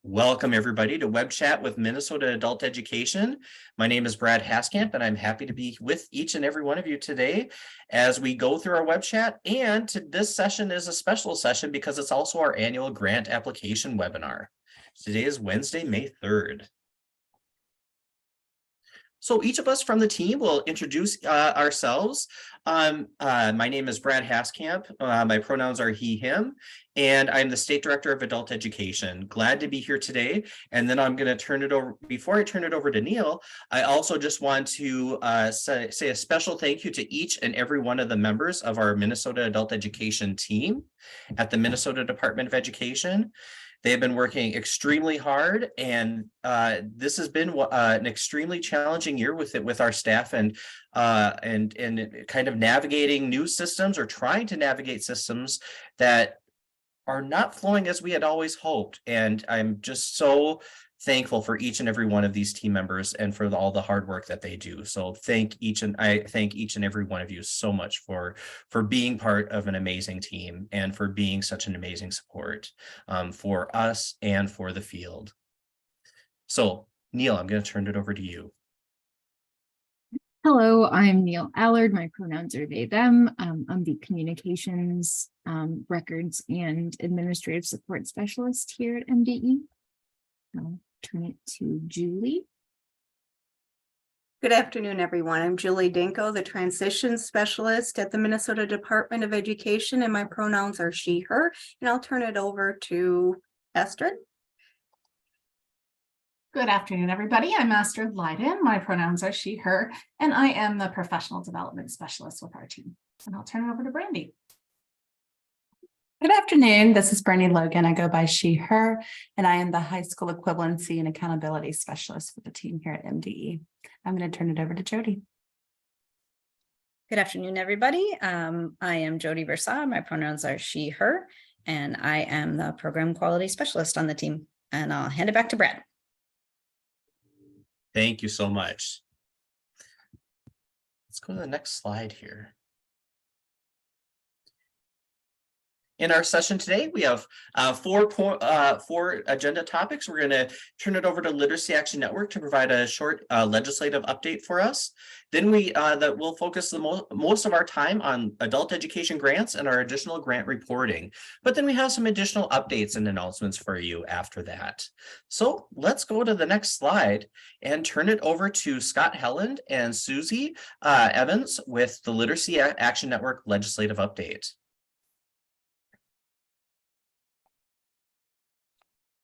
Welcome everybody to WebChat with Minnesota Adult Education. My name is Brad Haskamp and I'm happy to be with each and every one of you today as we go through our WebChat. And this session is a special session because it's also our annual grant application webinar. Today is Wednesday, May 3rd. So each of us from the team will introduce ourselves. My name is Brad Haskamp. My pronouns are he, him, and I'm the State Director of Adult Education. Glad to be here today. And then I'm going to turn it over, before I turn it over to Neil, I also just want to say a special thank you to each and every one of the members of our Minnesota Adult Education team at the Minnesota Department of Education. They have been working extremely hard, and this has been an extremely challenging year with our staff and kind of navigating new systems or trying to navigate systems that are not flowing as we had always hoped. And I'm just so thankful for each and every one of these team members and for all the hard work that they do. So I thank each and every one of you so much for being part of an amazing team and for being such an amazing support for us and for the field. So Neil, I'm going to turn it over to you. Hello, I'm Neil Allard. My pronouns are they, them. I'm the communications, records, and administrative support specialist here at MDE. I'll turn it to Julie. Good afternoon, everyone. I'm Julie Dinko, the transition specialist at the Minnesota Department of Education, and my pronouns are she, her, and I'll turn it over to Astrid. Good afternoon, everybody. I'm Astrid Leiden. My pronouns are she, her, and I am the professional development specialist with our team. And I'll turn it over to Brandy. Good afternoon. This is Brandy Logan. I go by she, her, and I am the high school equivalency and accountability specialist for the team here at MDE. I'm going to turn it over to Jody. Good afternoon, everybody. I am Jody Versa. My pronouns are she, her, and I am the program quality specialist on the team. And I'll hand it back to Brad. Thank you so much. Let's go to the next slide here. In our session today, we have four agenda topics. We're going to turn it over to Literacy Action Network to provide a short legislative update for us. Then we'll focus most of our time on adult education grants and our additional grant reporting. But then we have some additional updates and announcements for you after that. So let's go to the next slide and turn it over to Scott Helland and Susie Evans with the Literacy Action Network legislative update.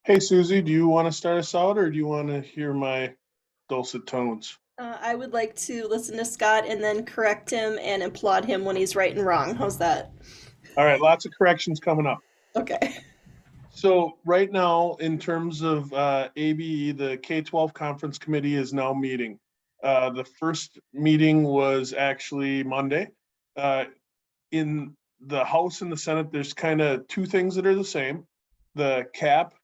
Hey, Susie, do you want to start us out or do you want to hear my dulcet tones? I would like to listen to Scott and then correct him and applaud him when he's right and wrong. How's that? All right, lots of corrections coming up. Okay. So right now, in terms of ABE, the K-12 Conference Committee is now meeting. The first meeting was actually Monday. In the House and the Senate, there's kind of two things that are the same. The cap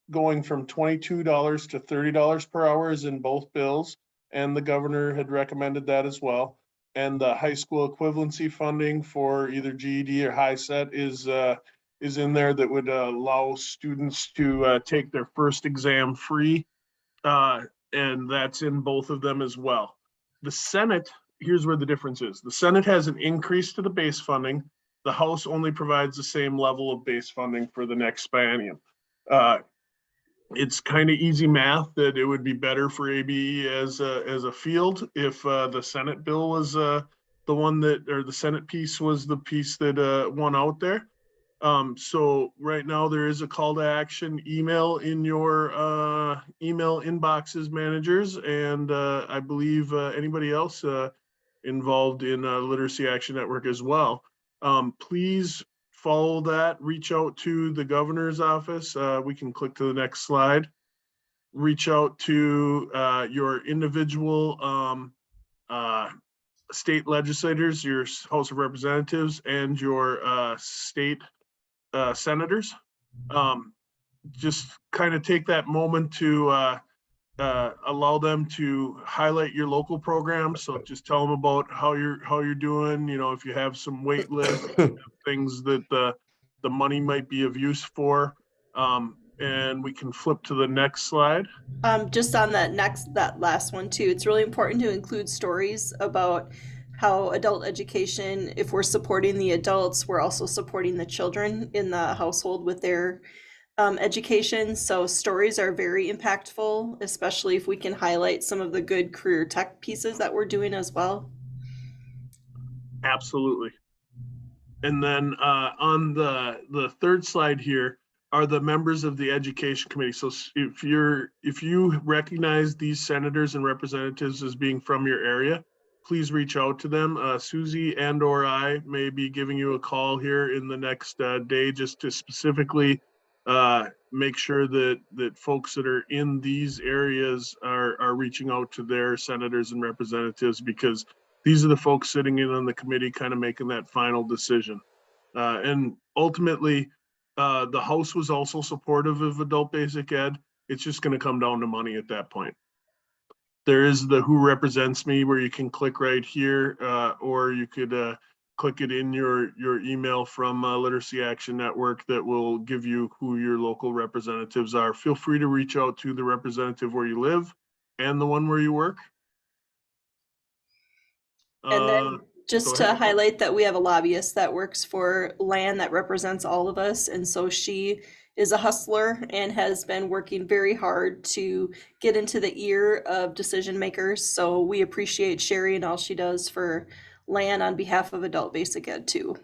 going from $22 to $30 per hour is in both bills, and the governor had recommended that as well. And the high school equivalency funding for either GED or high set is in there that would allow students to take their first exam free, and that's in both of them as well. The Senate, here's where the difference is. The Senate has an increase to the base funding. The House only provides the same level of base funding for the next biennium. It's kind of easy math that it would be better for ABE as a field if the Senate bill was the one that, or the Senate piece was the piece that won out there. So right now there is a call to action email in your email inboxes, managers, and I believe anybody else involved in Literacy Action Network as well. Please follow that, reach out to the governor's office. We can click to the next slide. Reach out to your individual state legislators, your House of Representatives, and your state senators. Just kind of take that moment to allow them to highlight your local programs. So just tell them about how you're doing. You know, if you have some wait list, things that the money might be of use for. And we can flip to the next slide. Just on that last one too, it's really important to include stories about how adult education, if we're supporting the adults, we're also supporting the children in the household with their education. So stories are very impactful, especially if we can highlight some of the good career tech pieces that we're doing as well. Absolutely. And then on the third slide here are the members of the education committee. So if you recognize these senators and representatives as being from your area, please reach out to them. Susie and or I may be giving you a call here in the next day just to specifically make sure that folks that are in these areas are reaching out to their senators and representatives, because these are the folks sitting in on the committee kind of making that final decision. And ultimately, the House was also supportive of adult basic ed. It's just going to come down to money at that point. There is the Who Represents Me where you can click right here, or you could click it in your email from Literacy Action Network that will give you who your local representatives are. Feel free to reach out to the representative where you live and the one where you work. And then just to highlight that we have a lobbyist that works for LAN that represents all of us. And so she is a hustler and has been working very hard to get into the ear of decision makers. So we appreciate Sherry and all she does for LAN on behalf of Adult Basic Ed too.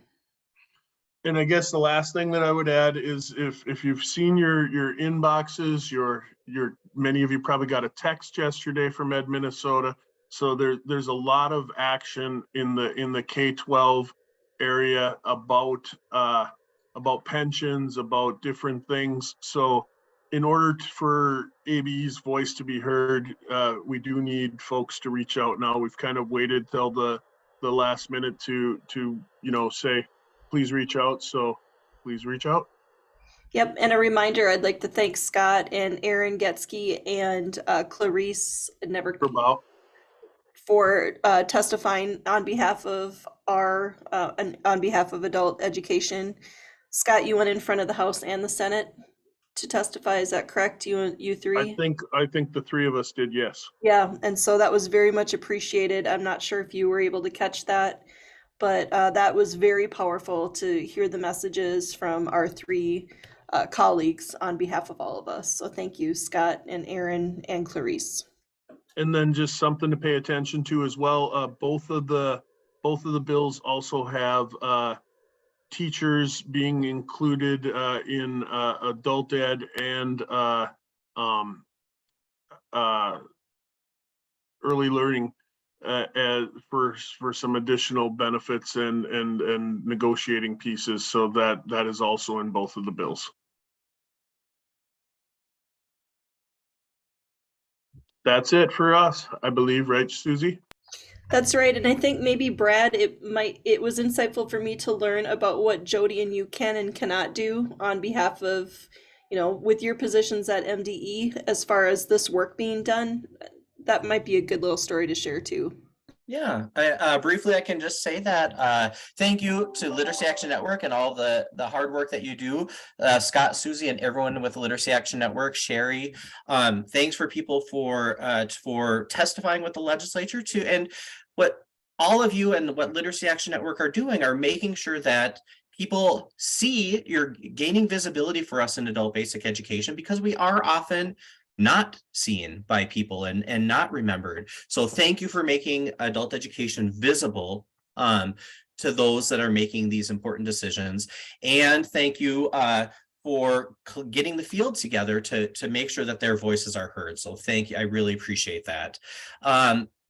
And I guess the last thing that I would add is if you've seen your inboxes, many of you probably got a text yesterday from Ed Minnesota. So there's a lot of action in the K-12 area about pensions, about different things. So in order for ABE's voice to be heard, we do need folks to reach out now. We've kind of waited till the last minute to say, please reach out. So please reach out. Yep, and a reminder, I'd like to thank Scott and Aaron Getsky and Clarice for testifying on behalf of on behalf of adult education. Scott, you went in front of the House and the Senate to testify. Is that correct? You three? I think the three of us did, yes. Yeah, and so that was very much appreciated. I'm not sure if you were able to catch that, but that was very powerful to hear the messages from our three colleagues on behalf of all of us. So thank you, Scott and Aaron and Clarice. And then just something to pay attention to as well. Both of the bills also have teachers being included in adult ed and early learning for some additional benefits and negotiating pieces. So that is also in both of the bills. That's it for us, I believe, right, Susie? That's right. And I think maybe Brad, it was insightful for me to learn about what Jody and you can and cannot do on behalf of, with your positions at MDE, as far as this work being done. That might be a good little story to share too. Yeah, briefly, I can just say that thank you to Literacy Action Network and all the hard work that you do, Scott, Susie, and everyone with the Literacy Action Network, Sherry. Thanks for people for testifying with the legislature too, and what all of you and what Literacy Action Network are doing are making sure that people see you're gaining visibility for us in adult basic education, because we are often not seen by people and not remembered. So thank you for making adult education visible to those that are making these important decisions. And thank you for getting the field together to make sure that their voices are heard. So thank you. I really appreciate that.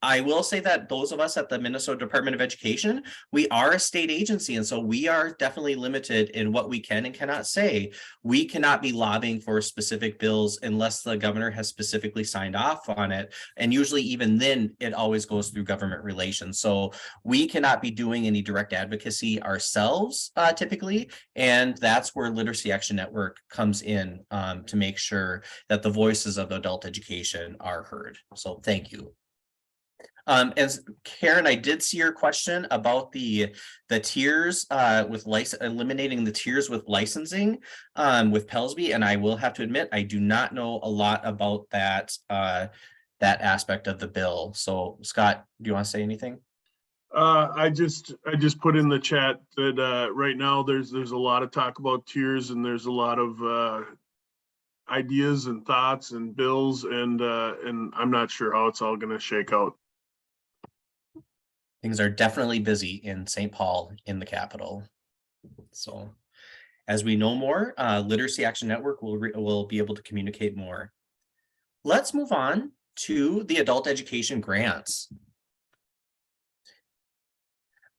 I will say that those of us at the Minnesota Department of Education, we are a state agency, and so we are definitely limited in what we can and cannot say. We cannot be lobbying for specific bills unless the governor has specifically signed off on it, and usually even then it always goes through government relations. So we cannot be doing any direct advocacy ourselves typically, and that's where Literacy Action Network comes in to make sure that the voices of adult education are heard. So thank you. As Karen, I did see your question about the tiers with eliminating the tiers with licensing with Pelsby, and I will have to admit I do not know a lot about that that aspect of the bill. So Scott, do you want to say anything? I just put in the chat that right now there's a lot of talk about tiers, and there's a lot of ideas and thoughts and bills, and I'm not sure how it's all going to shake out. Things are definitely busy in St. Paul in the capital. So as we know more, Literacy Action Network will be able to communicate more. Let's move on to the adult education grants.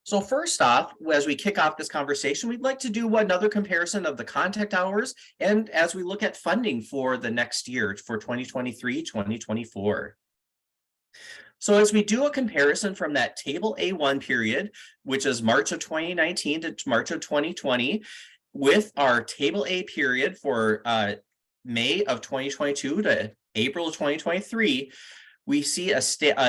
So first off, as we kick off this conversation, we'd like to do another comparison of the contact hours and as we look at funding for the next year for 2023-2024. So as we do a comparison from that table A1 period, which is March of 2019 to March of 2020, with our table A period for May of 2022 to April of 2023, we see a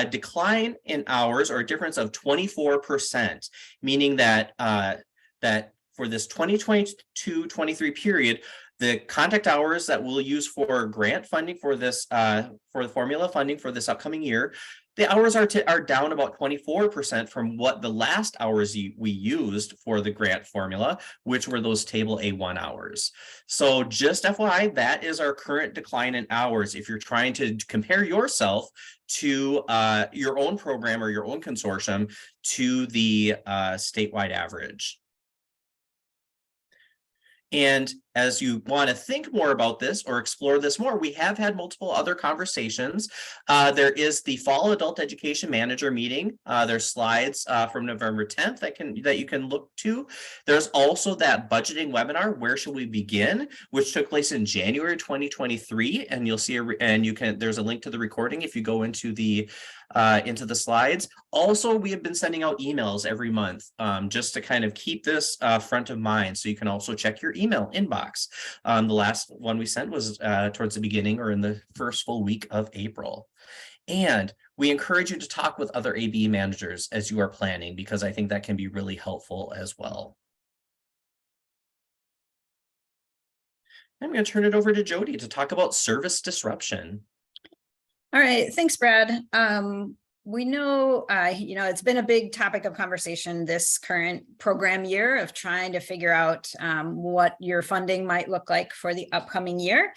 decline in hours, or a difference of 24%, meaning that that for this 2022-23 period, the contact hours that we'll use for grant funding for this for the formula funding for this upcoming year, the hours are down about 24% from what the last hours we used for the grant formula, which were those table A1 hours. So just FYI, that is our current decline in hours if you're trying to compare yourself to your own program or your own consortium to the statewide average. And as you want to think more about this or explore this more, we have had multiple other conversations. There is the Fall Adult Education Manager meeting. There's slides from November 10th that you can look to. There's also that budgeting webinar, Where Should We Begin, which took place in January 2023, and you'll see there's a link to the recording if you go into the slides. Also, we have been sending out emails every month just to kind of keep this front of mind, so you can also check your email inbox. The last one we sent was towards the beginning or in the first full week of April. And we encourage you to talk with other ABE managers as you are planning, because I think that can be really helpful as well. I'm going to turn it over to Jody to talk about service disruption. All right, thanks, Brad. We know, it's been a big topic of conversation this current program year of trying to figure out what your funding might look like for the upcoming year.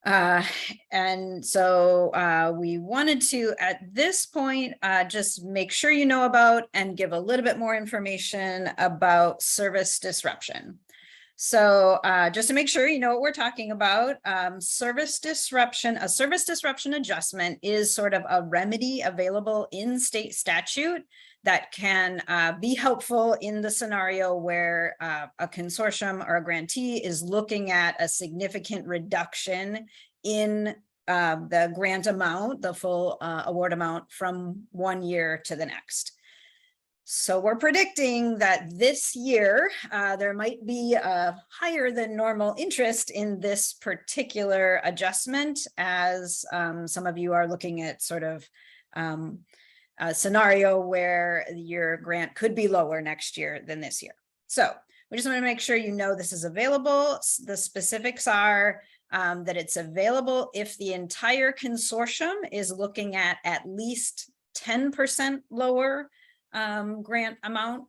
And so we wanted to, at this point, just make sure you know about and give a little bit more information about service disruption. So just to make sure you know what we're talking about, a service disruption adjustment is sort of a remedy available in state statute that can be helpful in the scenario where a consortium or a grantee is looking at a significant reduction in the grant amount, the full award amount from one year to the next. So we're predicting that this year there might be a higher than normal interest in this particular adjustment, as some of you are looking at sort of a scenario where your grant could be lower next year than this year. So we just want to make sure you know this is available. The specifics are that it's available if the entire consortium is looking at least 10% lower grant amount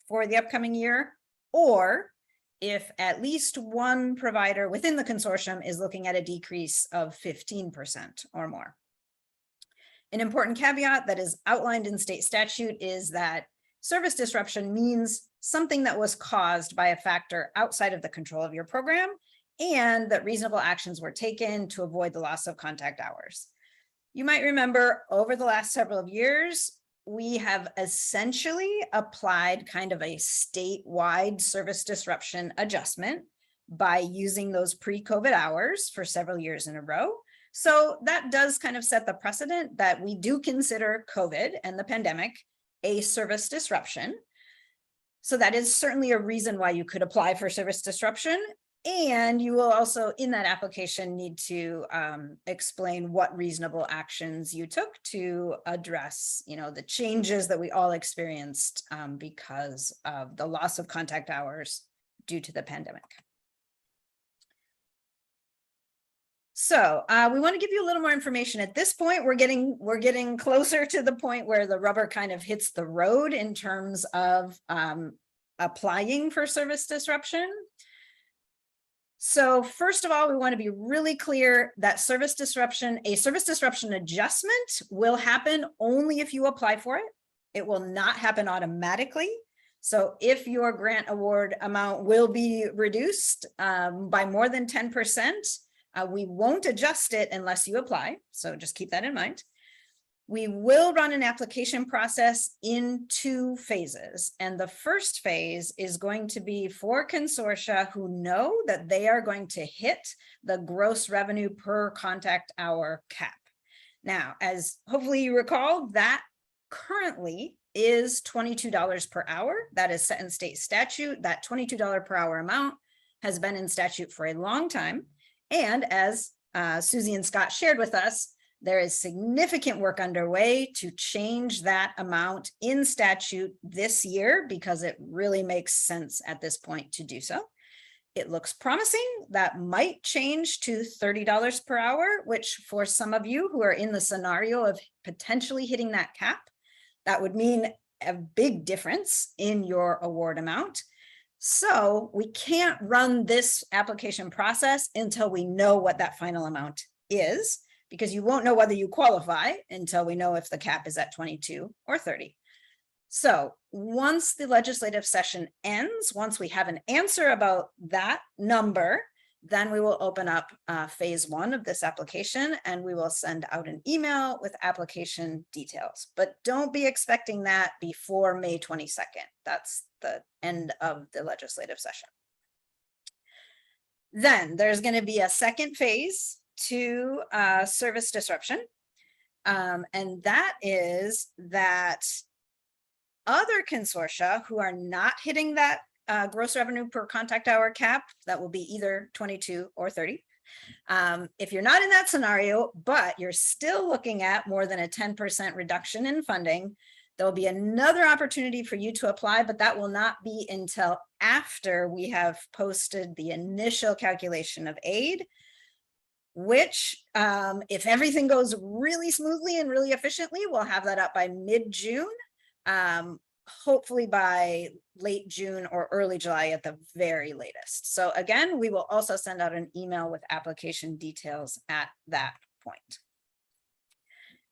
for the upcoming year, or if at least one provider within the consortium is looking at a decrease of 15% or more. An important caveat that is outlined in state statute is that service disruption means something that was caused by a factor outside of the control of your program, and that reasonable actions were taken to avoid the loss of contact hours. You might remember over the last several years, we have essentially applied kind of a statewide service disruption adjustment by using those pre-COVID hours for several years in a row. So that does kind of set the precedent that we do consider COVID and the pandemic a service disruption. So that is certainly a reason why you could apply for service disruption. And you will also, in that application, need to explain what reasonable actions you took to address, the changes that we all experienced because of the loss of contact hours due to the pandemic. So we want to give you a little more information. At this point, we're getting closer to the point where the rubber kind of hits the road in terms of applying for service disruption. So first of all, we want to be really clear that a service disruption adjustment will happen only if you apply for it. It will not happen automatically. So if your grant award amount will be reduced by more than 10%, we won't adjust it unless you apply. So just keep that in mind. We will run an application process in 2 phases. And the first phase is going to be for consortia who know that they are going to hit the gross revenue per contact hour cap. Now, as hopefully you recall, that currently is $22 per hour. That is set in state statute. That $22 per hour amount has been in statute for a long time. And as Susie and Scott shared with us, there is significant work underway to change that amount in statute this year because it really makes sense at this point to do so. It looks promising. That might change to $30 per hour, which for some of you who are in the scenario of potentially hitting that cap, that would mean a big difference in your award amount. So we can't run this application process until we know what that final amount is, because you won't know whether you qualify until we know if the cap is at 22 or 30. So once the legislative session ends, once we have an answer about that number, then we will open up phase 1 of this application and we will send out an email with application details. But don't be expecting that before May 22nd. That's the end of the legislative session. Then there's going to be a second phase to service disruption. And that is that other consortia who are not hitting that gross revenue per contact hour cap, that will be either 22 or 30. If you're not in that scenario, but you're still looking at more than a 10% reduction in funding, there'll be another opportunity for you to apply, but that will not be until after we have posted the initial calculation of aid, which if everything goes really smoothly and really efficiently, we'll have that up by mid-June, hopefully by late June or early July at the very latest. So again, we will also send out an email with application details at that point.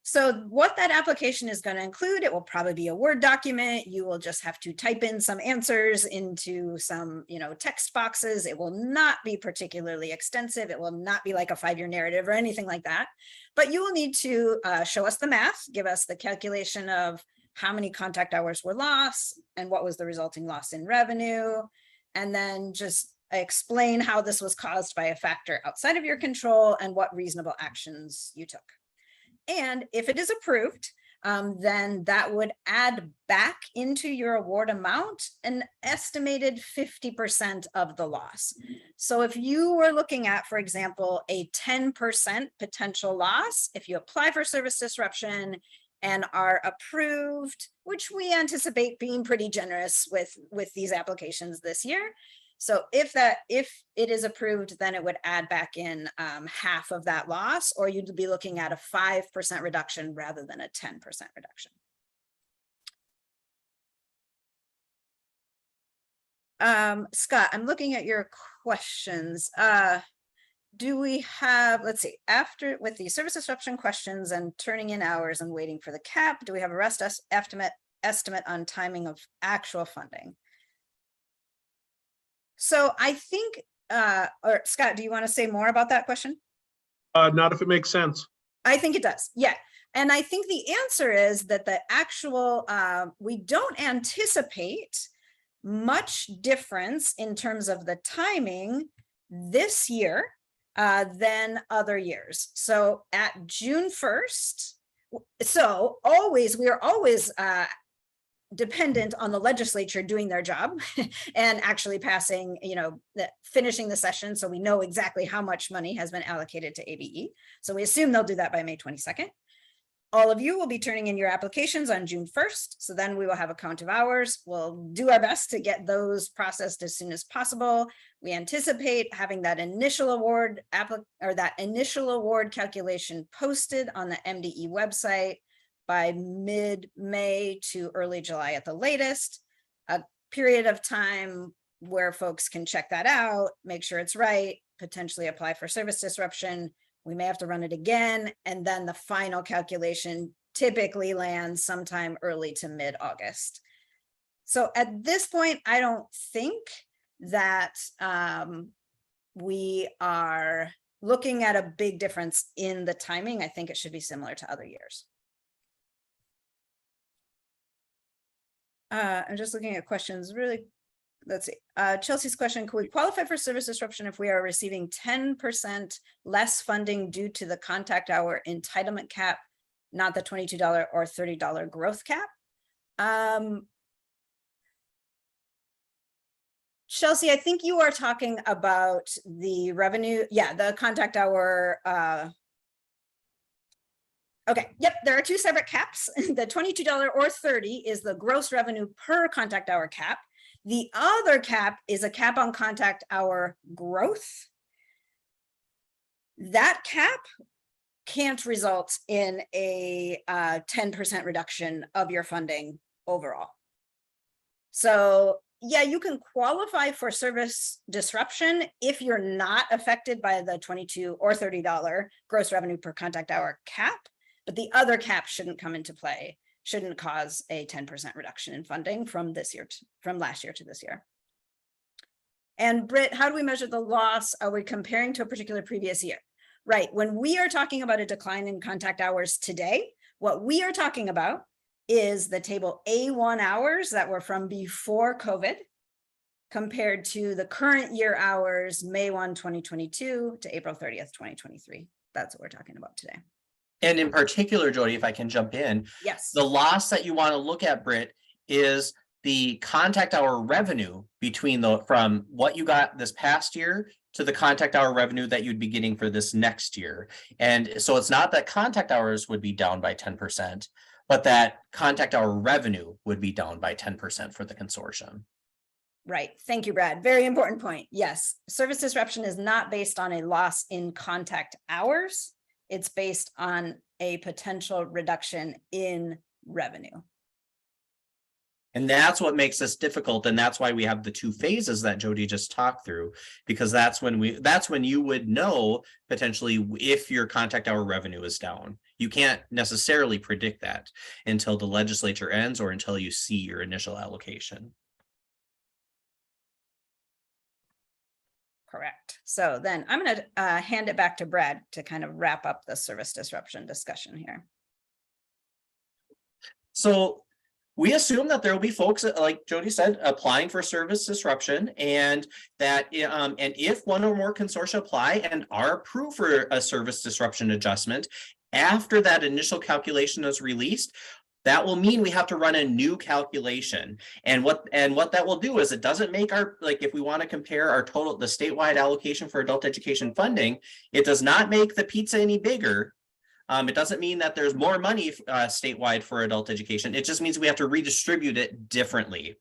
So what that application is going to include, it will probably be a Word document. You will just have to type in some answers into some, text boxes. It will not be particularly extensive. It will not be like a 5-year narrative or anything like that. But you will need to show us the math, give us the calculation of how many contact hours were lost and what was the resulting loss in revenue, and then just explain how this was caused by a factor outside of your control and what reasonable actions you took. And if it is approved, then that would add back into your award amount an estimated 50% of the loss. So if you were looking at, for example, a 10% potential loss, if you apply for service disruption and are approved, which we anticipate being pretty generous with these applications this year. So if it is approved, then it would add back in half of that loss, or you'd be looking at a 5% reduction rather than a 10% reduction. Scott, I'm looking at your questions. Do we have, let's see, after with the service disruption questions and turning in hours and waiting for the cap, do we have a rest estimate on timing of actual funding? So I think, or Scott, do you want to say more about that question? Not if it makes sense. I think it does. Yeah. And I think the answer is that the actual, we don't anticipate much difference in terms of the timing this year than other years. So at June 1st, so we are always dependent on the legislature doing their job and actually passing, finishing the session. So we know exactly how much money has been allocated to ABE. So we assume they'll do that by May 22nd. All of you will be turning in your applications on June 1st. So then we will have a count of hours. We'll do our best to get those processed as soon as possible. We anticipate having that initial award calculation posted on the MDE website by mid-May to early July at the latest. A period of time where folks can check that out, make sure it's right, potentially apply for service disruption. We may have to run it again, and then the final calculation typically lands sometime early to mid-August. So at this point, I don't think that we are looking at a big difference in the timing. I think it should be similar to other years. I'm just looking at questions really. Let's see. Chelsea's question, could we qualify for service disruption if we are receiving 10% less funding due to the contact hour entitlement cap, not the $22 or $30 growth cap? Chelsea, I think you are talking about the revenue. Yeah, the contact hour. Okay, yep, there are two separate caps. The $22 or $30 is the gross revenue per contact hour cap. The other cap is a cap on contact hour growth. That cap can't result in a 10% reduction of your funding overall. So yeah, you can qualify for service disruption if you're not affected by the $22 or $30 gross revenue per contact hour cap, but the other cap shouldn't come into play. Shouldn't cause a 10% reduction in funding from last year to this year. And Britt, how do we measure the loss? Are we comparing to a particular previous year? Right, when we are talking about a decline in contact hours today, what we are talking about is the table A1 hours that were from before COVID compared to the current year hours, May 1, 2022 to April 30th, 2023. That's what we're talking about today. And in particular, Jody, if I can jump in, yes, the loss that you want to look at, Britt, is the contact hour revenue from what you got this past year to the contact hour revenue that you'd be getting for this next year. And so it's not that contact hours would be down by 10%, but that contact hour revenue would be down by 10% for the consortium. Right. Thank you, Brad. Very important point. Yes, service disruption is not based on a loss in contact hours. It's based on a potential reduction in revenue. And that's what makes this difficult. And that's why we have the two phases that Jody just talked through, because that's when you would know potentially if your contact hour revenue is down. You can't necessarily predict that until the legislature ends or until you see your initial allocation. Correct. So then I'm going to hand it back to Brad to kind of wrap up the service disruption discussion here. So we assume that there will be folks, like Jody said, applying for service disruption, and that and if one or more consortia apply and are approved for a service disruption adjustment, after that initial calculation is released, that will mean we have to run a new calculation. And what that will do is it doesn't make if we want to compare our total, the statewide allocation for adult education funding, it does not make the pizza any bigger. It doesn't mean that there's more money statewide for adult education. It just means we have to redistribute it differently.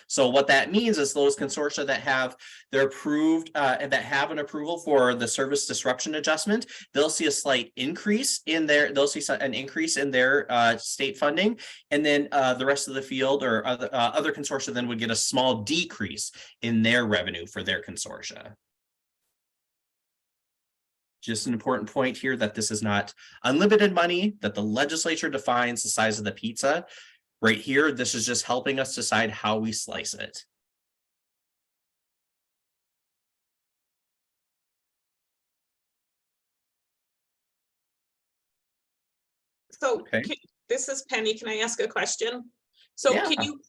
So what that means is those consortia that have their approved that have an approval for the service disruption adjustment, they'll see a slight increase in their state funding, and then the rest of the field or other consortia then would get a small decrease in their revenue for their consortia. Just an important point here that this is not unlimited money, that the legislature defines the size of the pizza. Right here, this is just helping us decide how we slice it. So Okay. this is Penny. Can I ask a question? So Yeah.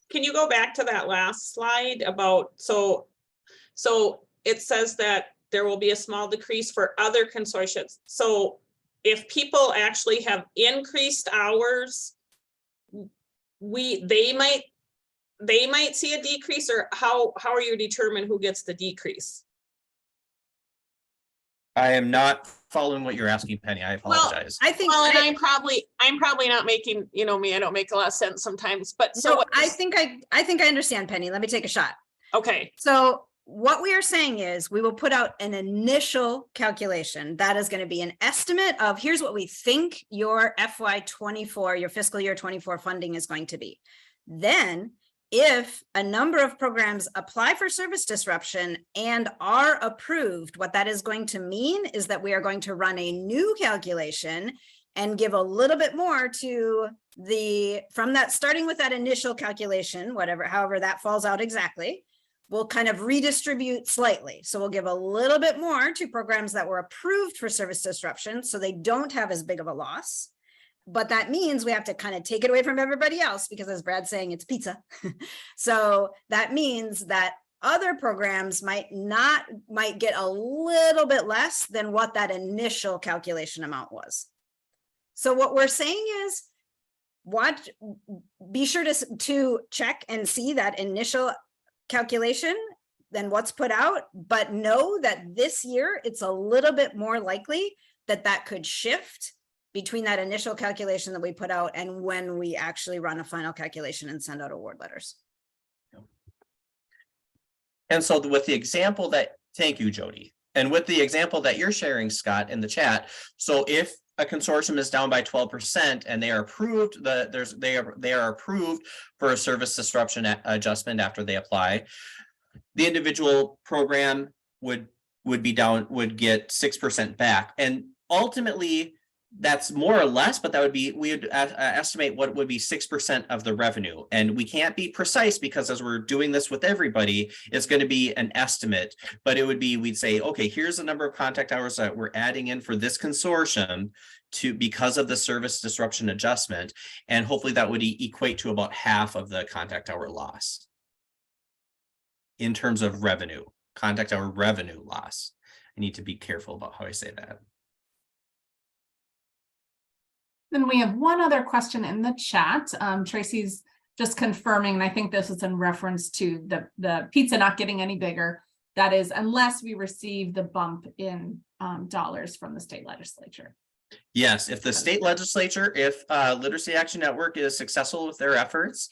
can you go back to that last slide about, so it says that there will be a small decrease for other consortia. So if people actually have increased hours, they might they might see a decrease, or how are you determine who gets the decrease? I am not following what you're asking, Penny. I apologize. I think, Well, and I'm probably not making, you know me, I don't make a lot of sense sometimes, but so so what I think I understand, Penny. Let me take a shot. okay, So what we are saying is we will put out an initial calculation. That is going to be an estimate of here's what we think your FY24, your fiscal year 24 funding is going to be. Then if a number of programs apply for service disruption and are approved, what that is going to mean is that we are going to run a new calculation and give a little bit more to from that, starting with that initial calculation, however that falls out exactly. We'll kind of redistribute slightly. So we'll give a little bit more to programs that were approved for service disruption, so they don't have as big of a loss. But that means we have to kind of take it away from everybody else, because as Brad's saying, it's pizza. So that means that other programs might get a little bit less than what that initial calculation amount was. So what we're saying is, be sure to check and see that initial calculation than what's put out, but know that this year it's a little bit more likely that could shift between that initial calculation that we put out and when we actually run a final calculation and send out award letters. And so with the example that, thank you, Jody. And with the example that you're sharing, Scott, in the chat, so if a consortium is down by 12% and they are approved, they are approved for a service disruption adjustment after they apply, the individual program would get 6% back. And ultimately, that's more or less, but that would be, we would estimate what would be 6% of the revenue. And we can't be precise because as we're doing this with everybody, it's going to be an estimate, but it would be, we'd say, okay, here's the number of contact hours that we're adding in for this consortium because of the service disruption adjustment. And hopefully that would equate to about half of the contact hour loss in terms of revenue, contact hour revenue loss. I need to be careful about how I say that. Then we have one other question in the chat. Tracy's just confirming, and I think this is in reference to the pizza not getting any bigger. That is, unless we receive the bump in dollars from the state legislature. Yes, if the state legislature, if Literacy Action Network is successful with their efforts,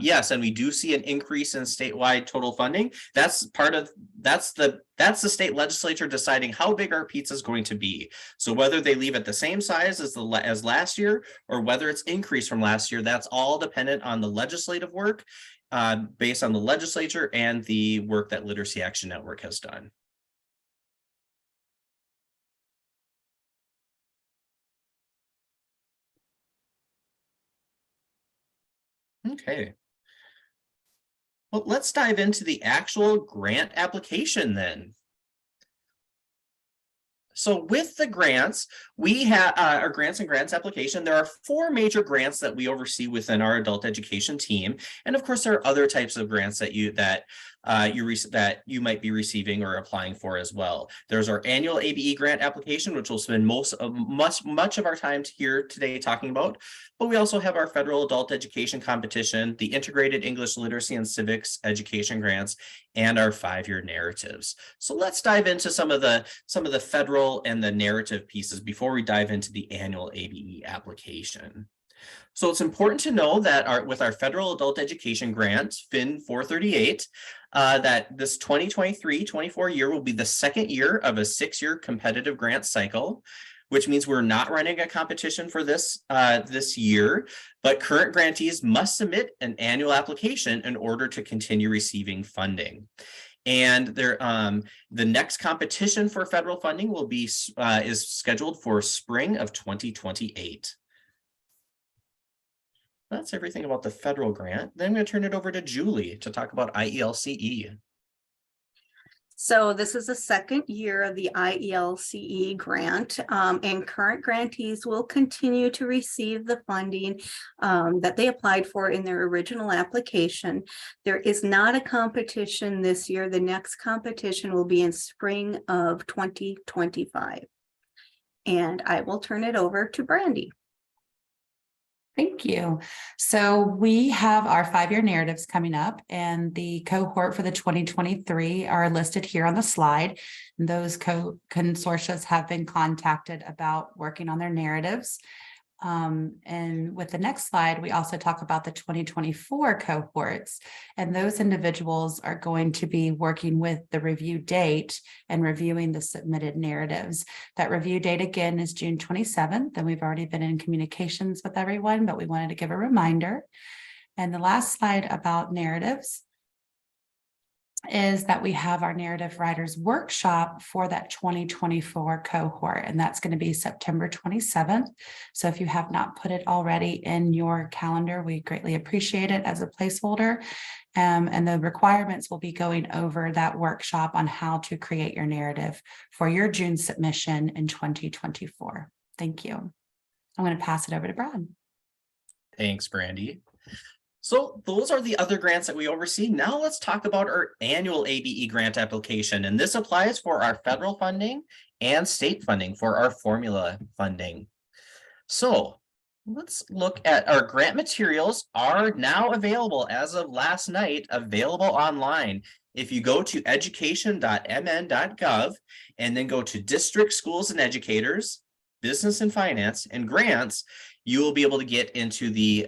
yes, and we do see an increase in statewide total funding. That's the state legislature deciding how big our pizza is going to be. So whether they leave it the same size as last year or whether it's increased from last year, that's all dependent on the legislative work based on the legislature and the work that Literacy Action Network has done. Okay. Well, let's dive into the actual grant application then. So with the grants, we have our grants and grants application. There are 4 major grants that we oversee within our adult education team. And of course, there are other types of grants that you might be receiving or applying for as well. There's our annual ABE grant application, which we'll spend much of our time here today talking about. But we also have our federal adult education competition, the integrated English literacy and civics education grants, and our 5-year narratives. So let's dive into some of the federal and the narrative pieces before we dive into the annual ABE application. So it's important to know that with our federal adult education grant, FIN 438, that this 2023-24 year will be the second year of a 6-year competitive grant cycle, which means we're not running a competition for this year, but current grantees must submit an annual application in order to continue receiving funding. And the next competition for federal funding will be is scheduled for spring of 2028. That's everything about the federal grant. Then I'm going to turn it over to Julie to talk about IELCE. So this is the second year of the IELCE grant, and current grantees will continue to receive the funding that they applied for in their original application. There is not a competition this year. The next competition will be in spring of 2025. And I will turn it over to Brandy. Thank you. So we have our 5-year narratives coming up, and the cohort for the 2023 are listed here on the slide. And those consortia have been contacted about working on their narratives. And with the next slide, we also talk about the 2024 cohorts, and those individuals are going to be working with the review date and reviewing the submitted narratives. That review date again is June 27th, and we've already been in communications with everyone, but we wanted to give a reminder. And the last slide about narratives is that we have our narrative writers workshop for that 2024 cohort, and that's going to be September 27th. So if you have not put it already in your calendar, we greatly appreciate it as a placeholder. And the requirements will be going over that workshop on how to create your narrative for your June submission in 2024. Thank you. I'm going to pass it over to Brad. Thanks, Brandy. So those are the other grants that we oversee. Now let's talk about our annual ABE grant application. And this applies for our federal funding and state funding for our formula funding. So let's look at our grant materials are now available as of last night, available online. If you go to education.mn.gov and then go to district schools and educators, business and finance and grants, you will be able to get into the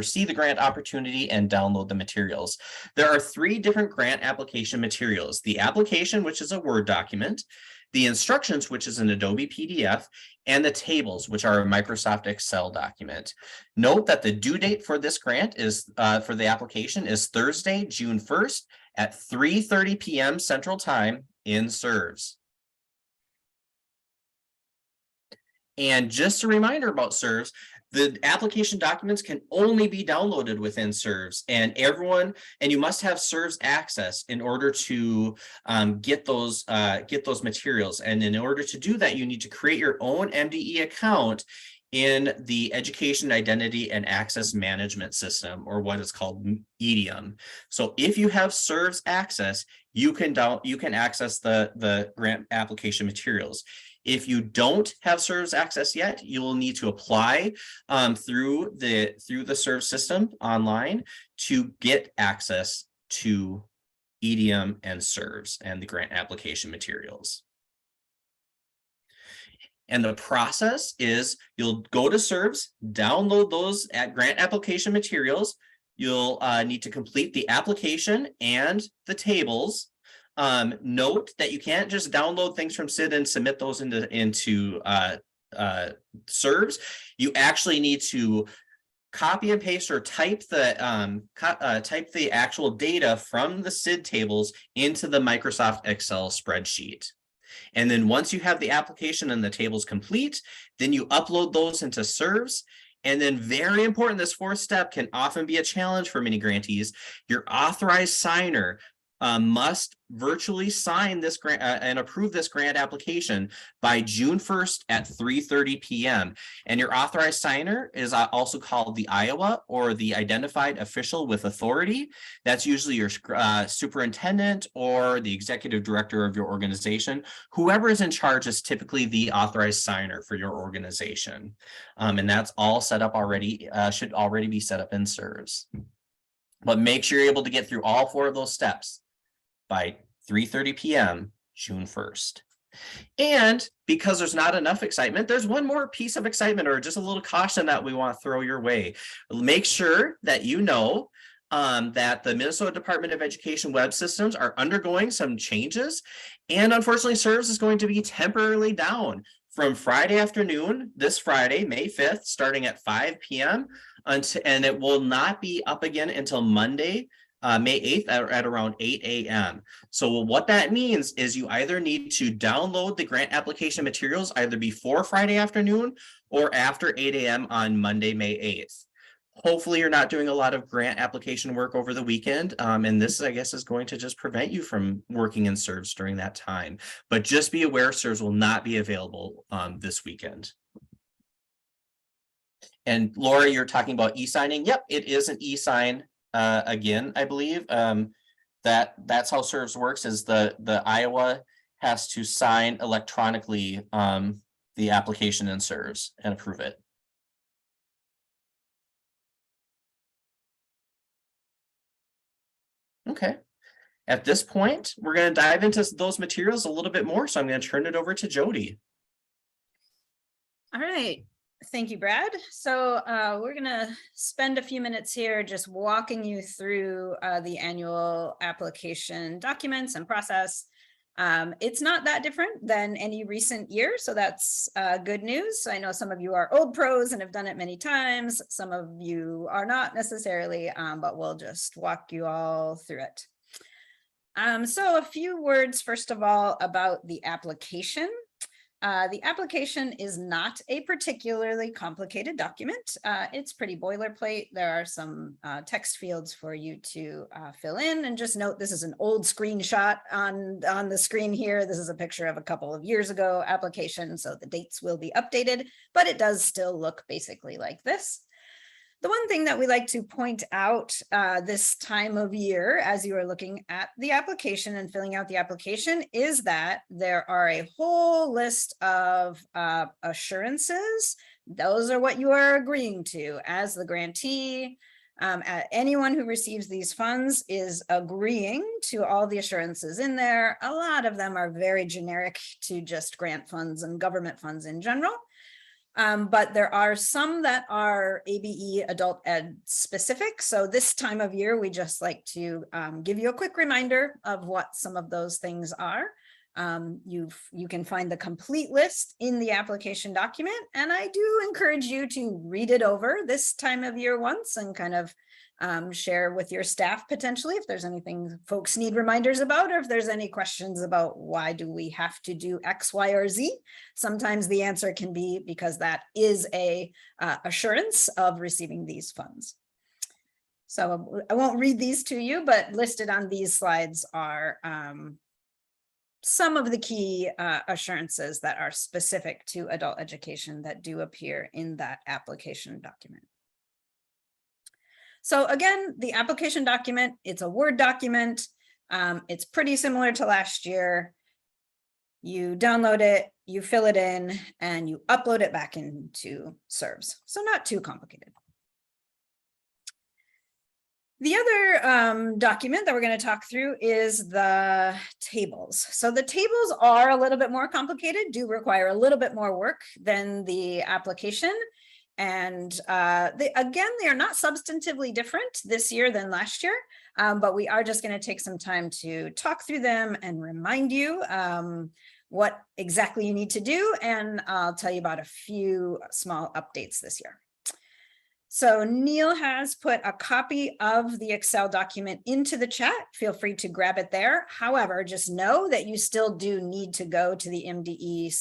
see the grant opportunity and download the materials. There are 3 different grant application materials: the application, which is a Word document, the instructions, which is an Adobe PDF, and the tables, which are a Microsoft Excel document. Note that the due date for this grant is for the application is Thursday, June 1st at 3:30 p.m. Central Time in SERVS. And just a reminder about SERVS, the application documents can only be downloaded within SERVS, and you must have SERVS access in order to get those materials. And in order to do that, you need to create your own MDE account in the Education Identity and Access Management System, or what is called EDIM. So if you have SERVS access, you can access the grant application materials. If you don't have SERVS access yet, you will need to apply through the SERVS system online to get access to EDIM and SERVS and the grant application materials. And the process is you'll go to SERVS, download those grant application materials. You'll need to complete the application and the tables. Note that you can't just download things from SID and submit those into SERVS. You actually need to copy and paste or type the actual data from the SID tables into the Microsoft Excel spreadsheet. And then once you have the application and the tables complete, then you upload those into SERVS. And then, very important, this 4th step can often be a challenge for many grantees. Your authorized signer must virtually sign this grant and approve this grant application by June 1st at 3:30 p.m. And your authorized signer is also called the Iowa, or the Identified Official with Authority. That's usually your superintendent or the executive director of your organization. Whoever is in charge is typically the authorized signer for your organization. And that's all set up already, should already be set up in SERVS. But make sure you're able to get through all 4 of those steps by 3:30 p.m. June 1st. And because there's not enough excitement, there's one more piece of excitement, or just a little caution that we want to throw your way. Make sure that you know that the Minnesota Department of Education web systems are undergoing some changes. And unfortunately, SERVS is going to be temporarily down from Friday afternoon, this Friday, May 5th, starting at 5 p.m. And it will not be up again until Monday, May 8th at around 8 a.m. So what that means is you either need to download the grant application materials either before Friday afternoon or after 8 a.m. on Monday, May 8th. Hopefully you're not doing a lot of grant application work over the weekend. And this, I guess, is going to just prevent you from working in SERVS during that time. But just be aware, SERVS will not be available this weekend. And Laura, you're talking about e-signing. Yep, it is an e-sign. Again, I believe that's how SERVS works, is the Iowa has to sign electronically the application in SERVS and approve it. Okay. At this point, we're going to dive into those materials a little bit more. So I'm going to turn it over to Jody. All right. Thank you, Brad. So we're going to spend a few minutes here just walking you through the annual application documents and process. It's not that different than any recent year, so that's good news. I know some of you are old pros and have done it many times. Some of you are not necessarily, but we'll just walk you all through it. So a few words, first of all, about the application. The application is not a particularly complicated document. It's pretty boilerplate. There are some text fields for you to fill in, and just note this is an old screenshot on the screen here. This is a picture of a couple of years ago application, so the dates will be updated, but it does still look basically like this. The one thing that we like to point out this time of year, as you are looking at the application and filling out the application, is that there are a whole list of assurances. Those are what you are agreeing to as the grantee. Anyone who receives these funds is agreeing to all the assurances in there. A lot of them are very generic to just grant funds and government funds in general. But there are some that are ABE adult ed specific. So this time of year, we just like to give you a quick reminder of what some of those things are. You can find the complete list in the application document, and I do encourage you to read it over this time of year once and kind of share with your staff potentially if there's anything folks need reminders about, or if there's any questions about why do we have to do X, Y, or Z. Sometimes the answer can be because that is a assurance of receiving these funds. So I won't read these to you, but listed on these slides are some of the key assurances that are specific to adult education that do appear in that application document. So again, the application document, it's a Word document. It's pretty similar to last year. You download it, you fill it in, and you upload it back into SERVs. So not too complicated. The other document that we're going to talk through is the tables. So the tables are a little bit more complicated, do require a little bit more work than the application. And again, they are not substantively different this year than last year, but we are just going to take some time to talk through them and remind you what exactly you need to do. And I'll tell you about a few small updates this year. So Neil has put a copy of the Excel document into the chat. Feel free to grab it there. However, just know that you still do need to go to the MDE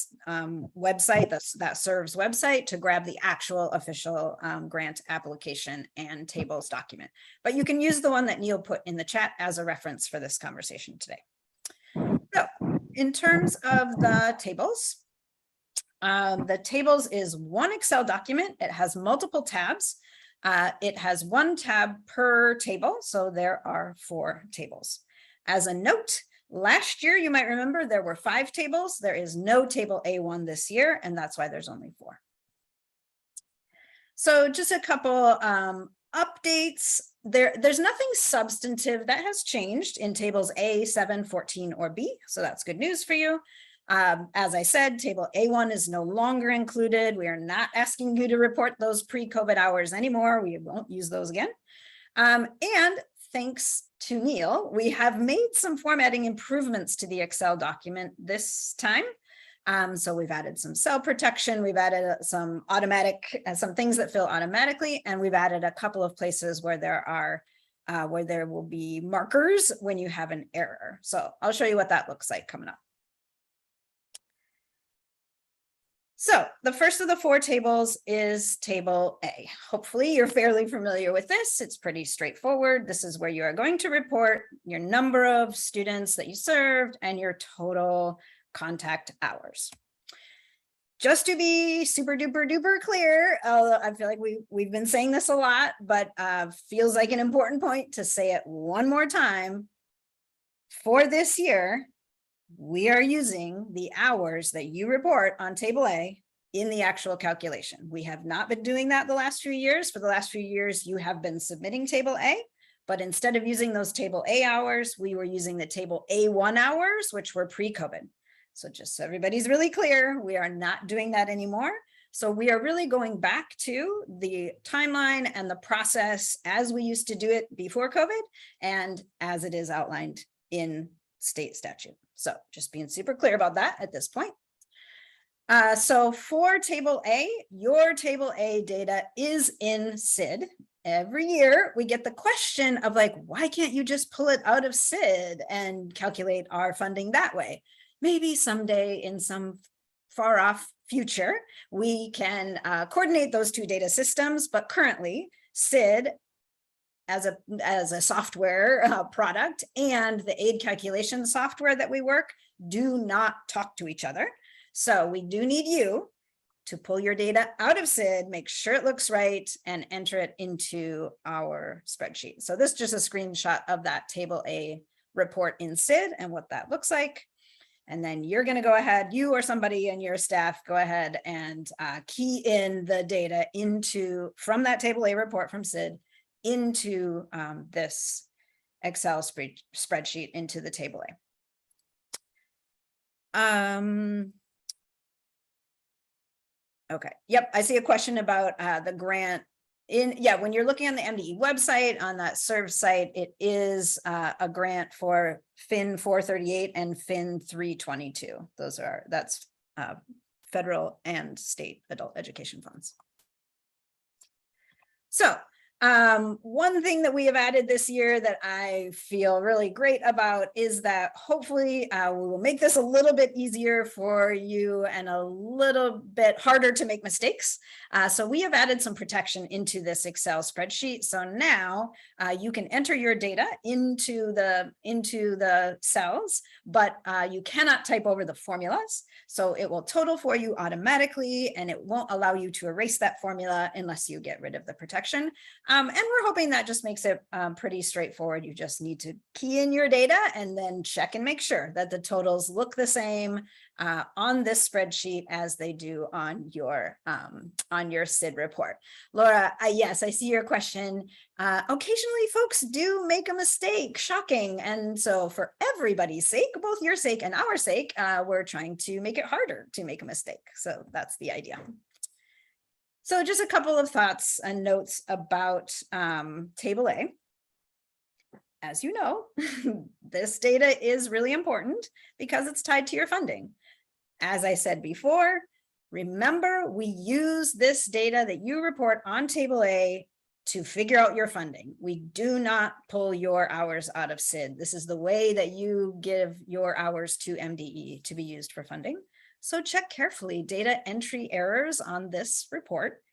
website, that SERVs website, to grab the actual official grant application and tables document. But you can use the one that Neil put in the chat as a reference for this conversation today. So in terms of the tables is one Excel document. It has multiple tabs. It has one tab per table, so there are 4 tables. As a note, last year, you might remember there were 5 tables. There is no table A1 this year, and that's why there's only 4. So just a couple updates. There's nothing substantive that has changed in tables A, 7, 14, or B, so that's good news for you. As I said, table A1 is no longer included. We are not asking you to report those pre-COVID hours anymore. We won't use those again. And thanks to Neil, we have made some formatting improvements to the Excel document this time. So we've added some cell protection. We've added some things that fill automatically, and we've added a couple of places where there will be markers when you have an error. So I'll show you what that looks like coming up. So the first of the 4 tables is table A. Hopefully you're fairly familiar with this. It's pretty straightforward. This is where you are going to report your number of students that you served and your total contact hours. Just to be super duper duper clear, I feel like we've been saying this a lot, but feels like an important point to say it one more time. For this year, we are using the hours that you report on table A in the actual calculation. We have not been doing that the last few years. For the last few years, you have been submitting table A. But instead of using those table A hours, we were using the table A1 hours, which were pre-COVID. So just so everybody's really clear, we are not doing that anymore. So we are really going back to the timeline and the process as we used to do it before COVID and as it is outlined in state statute. So just being super clear about that at this point. So for table A, your table A data is in SID. Every year we get the question of like, why can't you just pull it out of SID and calculate our funding that way? Maybe someday in some far off future, we can coordinate those two data systems, but currently SID as a software product and the aid calculation software that we work do not talk to each other. So we do need you to pull your data out of SID, make sure it looks right, and enter it into our spreadsheet. So this is just a screenshot of that table A report in SID and what that looks like. And then you're going to go ahead, you or somebody in your staff, go ahead and key in the data from that table A report from SID into this Excel spreadsheet into the table A. Okay, yep, I see a question about the grant. When you're looking on the MDE website, on that serve site, it is a grant for FIN 438 and FIN 322. That's federal and state adult education funds. So one thing that we have added this year that I feel really great about is that hopefully we will make this a little bit easier for you and a little bit harder to make mistakes. So we have added some protection into this Excel spreadsheet. So now you can enter your data into the cells, but you cannot type over the formulas. So it will total for you automatically, and it won't allow you to erase that formula unless you get rid of the protection. And we're hoping that just makes it pretty straightforward. You just need to key in your data and then check and make sure that the totals look the same on this spreadsheet as they do on your SID report. Laura, yes, I see your question. Occasionally folks do make a mistake, shocking. And so for everybody's sake, both your sake and our sake, we're trying to make it harder to make a mistake. So that's the idea. So just a couple of thoughts and notes about table A. As you know, this data is really important because it's tied to your funding. As I said before, remember, we use this data that you report on table A to figure out your funding. We do not pull your hours out of SID. This is the way that you give your hours to MDE to be used for funding. So check carefully. Data entry errors on this report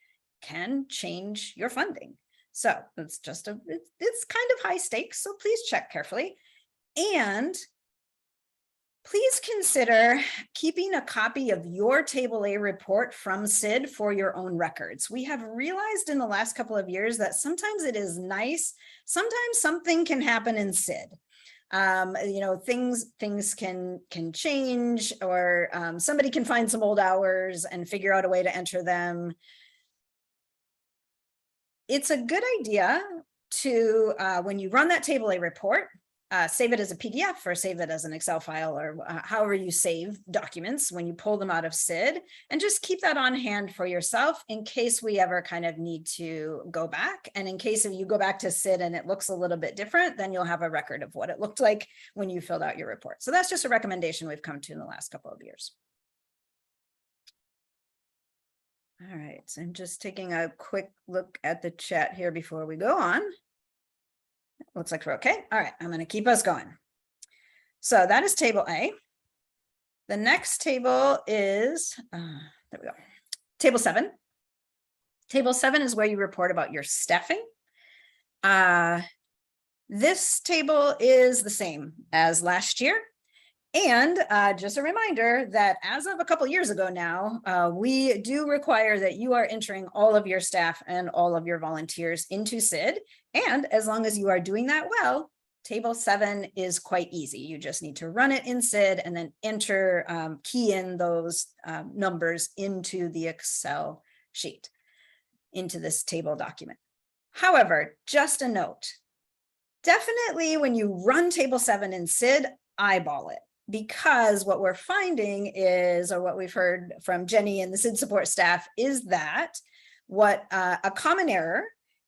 can change your funding. So it's just it's kind of high stakes. So please check carefully. And please consider keeping a copy of your table A report from SID for your own records. We have realized in the last couple of years that sometimes it is nice. Sometimes something can happen in SID. Things can change, or somebody can find some old hours and figure out a way to enter them. It's a good idea to, when you run that table A report, save it as a PDF or save it as an Excel file, or however you save documents when you pull them out of SID, and just keep that on hand for yourself in case we ever kind of need to go back. And in case if you go back to SID and it looks a little bit different, then you'll have a record of what it looked like when you filled out your report. So that's just a recommendation we've come to in the last couple of years. All right, so I'm just taking a quick look at the chat here before we go on. Looks like we're okay. All right, I'm going to keep us going. So that is table A. The next table is, there we go, table 7. Table 7 is where you report about your staffing. This table is the same as last year. And just a reminder that as of a couple years ago now, we do require that you are entering all of your staff and all of your volunteers into SID. And as long as you are doing that well, table 7 is quite easy. You just need to run it in SID and then enter, key in those numbers into the Excel sheet, into this table document. However, just a note, definitely when you run table 7 in SID, eyeball it. Because what we're finding is, or what we've heard from Jenny and the SID support staff, is that what a common error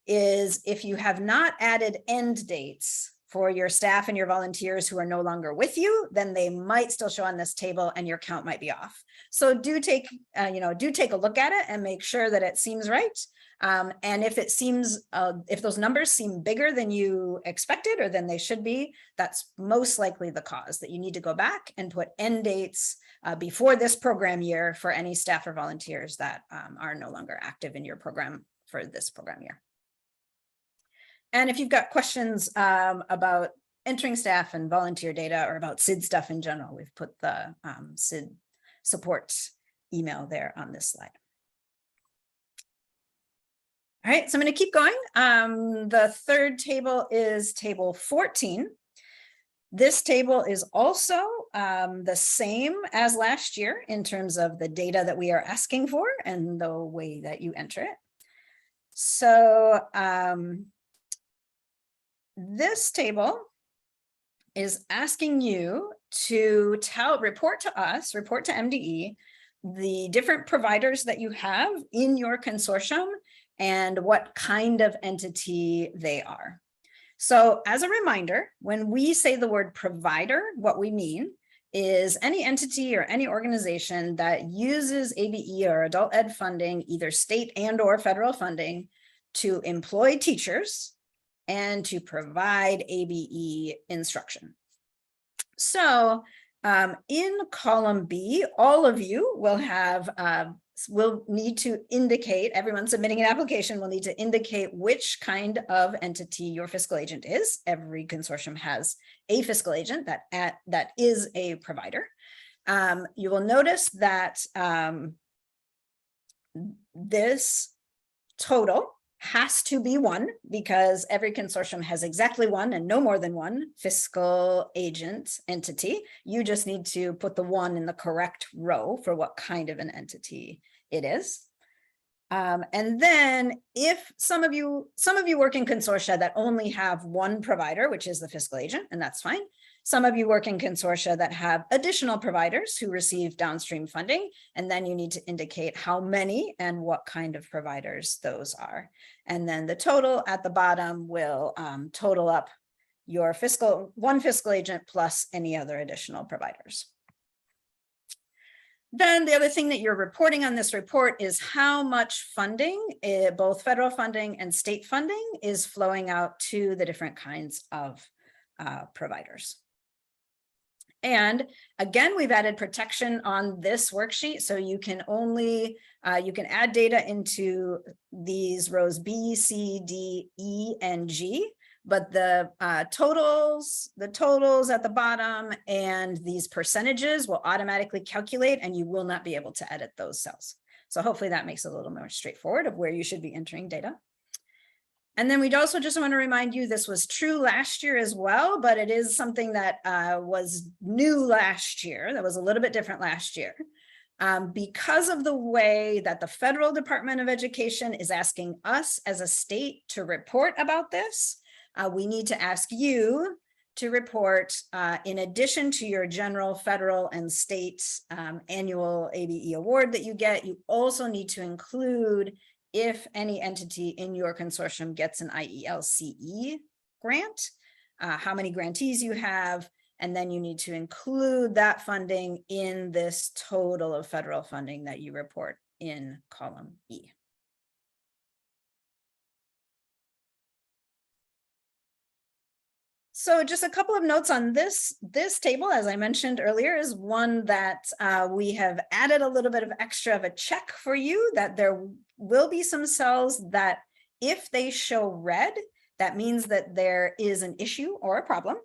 is if you have not added end dates for your staff and your volunteers who are no longer with you, then they might still show on this table and your count might be off. So do take a look at it and make sure that it seems right. And if it seems, if those numbers seem bigger than you expected or than they should be, that's most likely the cause, that you need to go back and put end dates before this program year for any staff or volunteers that are no longer active in your program for this program year. And if you've got questions about entering staff and volunteer data or about SID stuff in general, we've put the SID support email there on this slide. All right, so I'm going to keep going. The third table is table 14. This table is also the same as last year in terms of the data that we are asking for and the way that you enter it. So this table is asking you to report to us, report to MDE, the different providers that you have in your consortium and what kind of entity they are. So as a reminder, when we say the word provider, what we mean is any entity or any organization that uses ABE or adult ed funding, either state and or federal funding, to employ teachers and to provide ABE instruction. So in column B, all of you will have will need to indicate, everyone submitting an application will need to indicate which kind of entity your fiscal agent is. Every consortium has a fiscal agent that is a provider. You will notice that this total has to be 1 because every consortium has exactly 1 and no more than 1 fiscal agent entity. You just need to put the 1 in the correct row for what kind of an entity it is. And then if some of you work in consortia that only have 1 provider, which is the fiscal agent, and that's fine. Some of you work in consortia that have additional providers who receive downstream funding, and then you need to indicate how many and what kind of providers those are. And then the total at the bottom will total up your one fiscal agent plus any other additional providers. Then the other thing that you're reporting on this report is how much funding, both federal funding and state funding, is flowing out to the different kinds of providers. And again, we've added protection on this worksheet, so you can only you can add data into these rows B, C, D, E, and G, but the totals at the bottom and these percentages will automatically calculate, and you will not be able to edit those cells. So hopefully that makes it a little more straightforward of where you should be entering data. And then we'd also just want to remind you, this was true last year as well, but it is something that was new last year, that was a little bit different last year. Because of the way that the federal Department of Education is asking us as a state to report about this, we need to ask you to report, in addition to your general federal and state annual ABE award that you get, you also need to include if any entity in your consortium gets an IELCE grant, how many grantees you have, and then you need to include that funding in this total of federal funding that you report in column E. So just a couple of notes on this table, as I mentioned earlier, is one that we have added a little bit of extra of a check for you, that there will be some cells that if they show red, that means that there is an issue or a problem.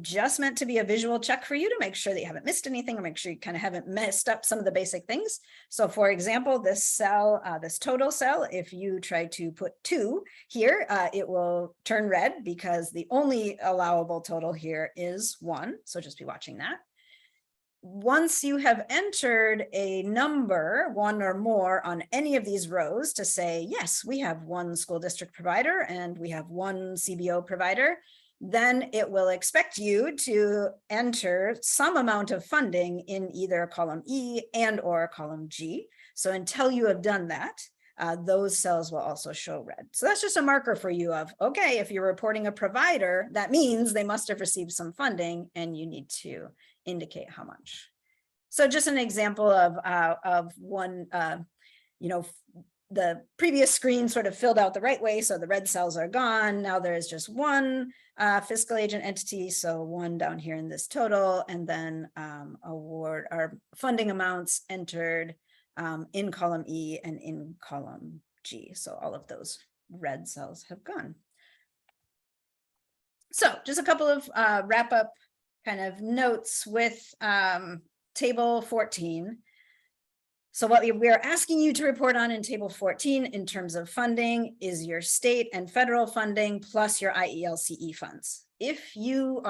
Just meant to be a visual check for you to make sure that you haven't missed anything or make sure you kind of haven't messed up some of the basic things. So for example, this cell, this total cell, if you try to put 2 here, it will turn red because the only allowable total here is 1. So just be watching that. once you have entered a number, one or more on any of these rows to say, yes, we have one school district provider and we have one CBO provider, then it will expect you to enter some amount of funding in either column E and or column G. So until you have done that, those cells will also show red. So that's just a marker for you of, okay, if you're reporting a provider, that means they must have received some funding and you need to indicate how much. So just an example of one, the previous screen sort of filled out the right way. So the red cells are gone. Now there is just one fiscal agent entity. So one down here in this total, and then award or funding amounts entered in column E and in column G. So all of those red cells have gone. So just a couple of wrap up kind of notes with table 14. So what we are asking you to report on in table 14 in terms of funding is your state and federal funding plus your IELCE funds. If you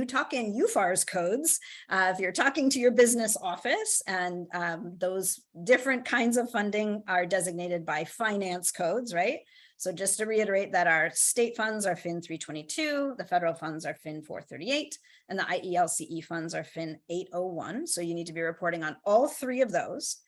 talk in UFARS codes, if you're talking to your business office, and those different kinds of funding are designated by finance codes, right? So just to reiterate that our state funds are FIN 322, the federal funds are FIN 438, and the IELCE funds are FIN 801. So you need to be reporting on all three of those.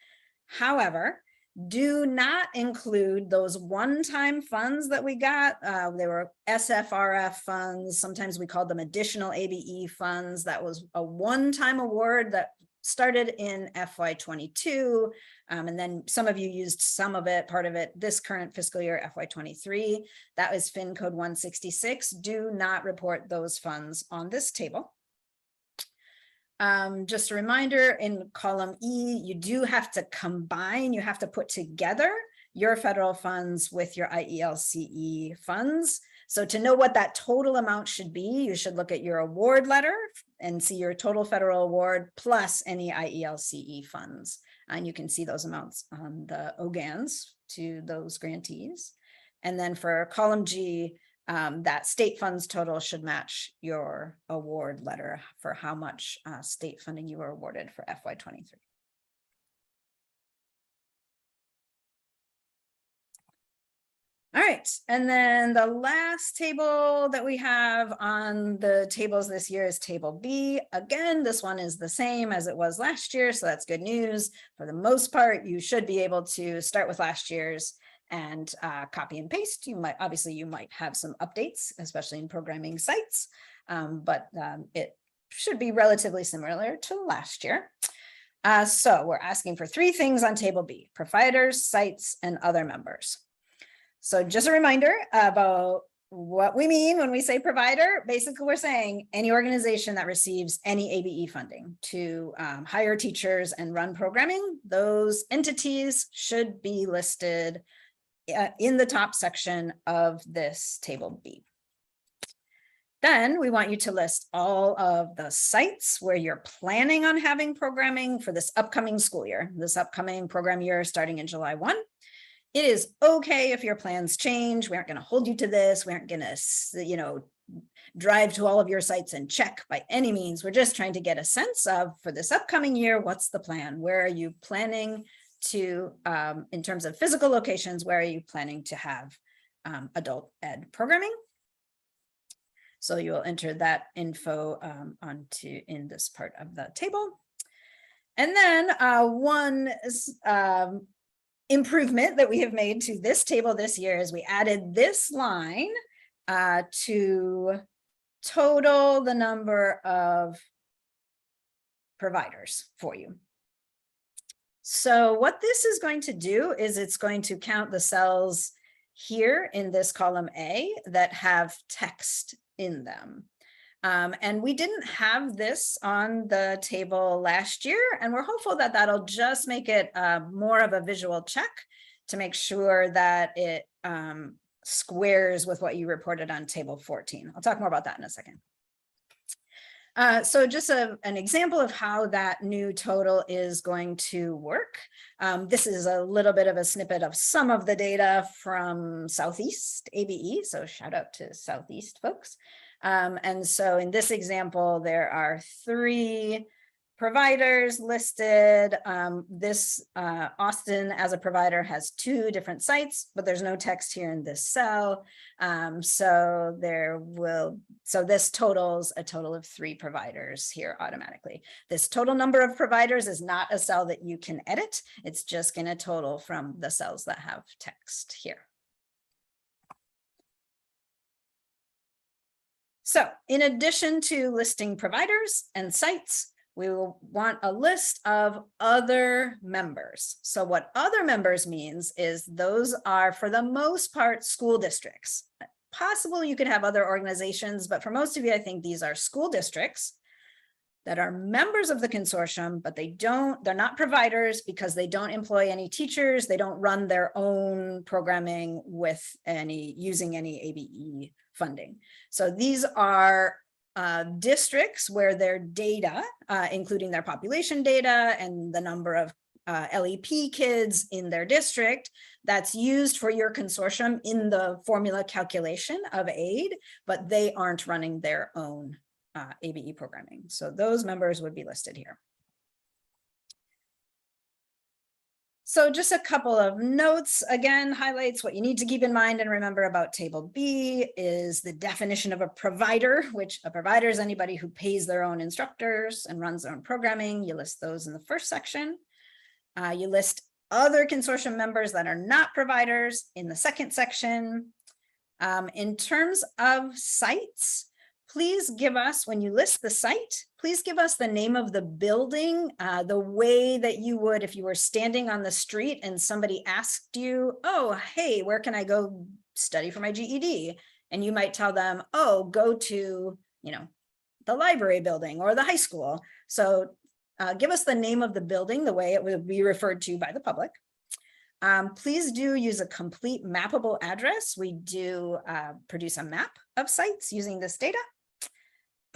However, do not include those one-time funds that we got. They were SFRF funds. Sometimes we called them additional ABE funds. That was a one-time award that started in FY22. And then some of you used some of it, part of it, this current fiscal year, FY23. That was FIN code 166. Do not report those funds on this table. Just a reminder, in column E, you do have to combine, you have to put together your federal funds with your IELCE funds. So to know what that total amount should be, you should look at your award letter and see your total federal award plus any IELCE funds. And you can see those amounts on the OGANs to those grantees. And then for column G, that state funds total should match your award letter for how much state funding you were awarded for FY23. All right, and then the last table that we have on the tables this year is table B. Again, this one is the same as it was last year, so that's good news. For the most part, you should be able to start with last year's and copy and paste. You might have some updates, especially in programming sites, but it should be relatively similar to last year. So we're asking for three things on table B: providers, sites, and other members. So just a reminder about what we mean when we say provider. Basically, we're saying any organization that receives any ABE funding to hire teachers and run programming, those entities should be listed in the top section of this table B. Then we want you to list all of the sites where you're planning on having programming for this upcoming school year, this upcoming program year starting in July 1. It is okay if your plans change. We aren't going to hold you to this. We aren't going to, drive to all of your sites and check by any means. We're just trying to get a sense of, for this upcoming year, what's the plan? Where are you planning to, in terms of physical locations, where are you planning to have adult ed programming? So you'll enter that info in this part of the table. And then one improvement that we have made to this table this year is we added this line to total the number of providers for you. So what this is going to do is it's going to count the cells here in this column A that have text in them. And we didn't have this on the table last year, and we're hopeful that that'll just make it more of a visual check to make sure that it squares with what you reported on table 14. I'll talk more about that in a second. So just an example of how that new total is going to work. This is a little bit of a snippet of some of the data from Southeast ABE, so shout out to Southeast folks. And so in this example, there are 3 providers listed. This Austin as a provider has 2 different sites, but there's no text here in this cell. So this totals a total of 3 providers here automatically. This total number of providers is not a cell that you can edit. It's just going to total from the cells that have text here. So in addition to listing providers and sites, we will want a list of other members. So what other members means is those are, for the most part, school districts. Possible you could have other organizations, but for most of you, I think these are school districts that are members of the consortium, but they're not providers because they don't employ any teachers. They don't run their own programming with using any ABE funding. So these are districts where their data, including their population data and the number of LEP kids in their district, that's used for your consortium in the formula calculation of aid, but they aren't running their own ABE programming. So those members would be listed here. So just a couple of notes, again, highlights what you need to keep in mind and remember about Table B is the definition of a provider, which a provider is anybody who pays their own instructors and runs their own programming. You list those in the first section. You list other consortium members that are not providers in the second section. In terms of sites, please give us, when you list the site, please give us the name of the building, the way that you would if you were standing on the street and somebody asked you, oh, hey, where can I go study for my GED? And you might tell them, oh, go to, the library building or the high school. So give us the name of the building, the way it would be referred to by the public. Please do use a complete mappable address. We do produce a map of sites using this data.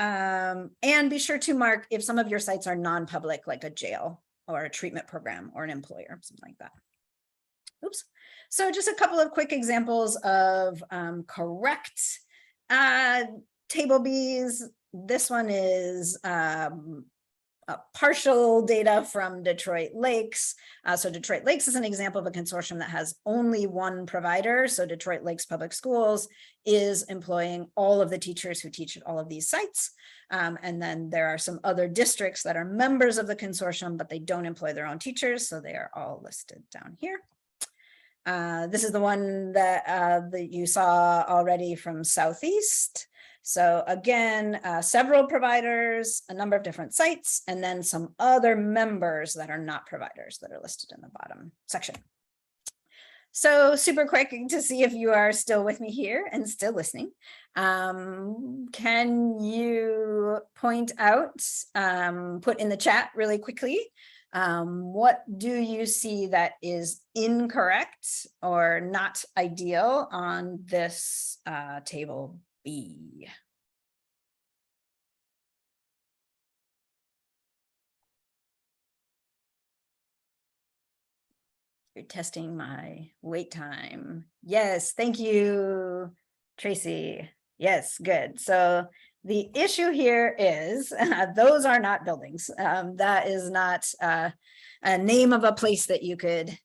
And be sure to mark if some of your sites are non-public, like a jail or a treatment program or an employer, something like that. Oops. So just a couple of quick examples of correct Table Bs. This one is partial data from Detroit Lakes. So Detroit Lakes is an example of a consortium that has only one provider. So Detroit Lakes Public Schools is employing all of the teachers who teach at all of these sites. And then there are some other districts that are members of the consortium, but they don't employ their own teachers. So they are all listed down here. This is the one that you saw already from Southeast. So again, several providers, a number of different sites, and then some other members that are not providers that are listed in the bottom section. So super quick to see if you are still with me here and still listening. Can you point out, put in the chat really quickly, what do you see that is incorrect or not ideal on this Table B? You're testing my wait time. Yes, thank you, Tracy. Yes, good. So the issue here is those are not buildings. That is not a name of a place that you could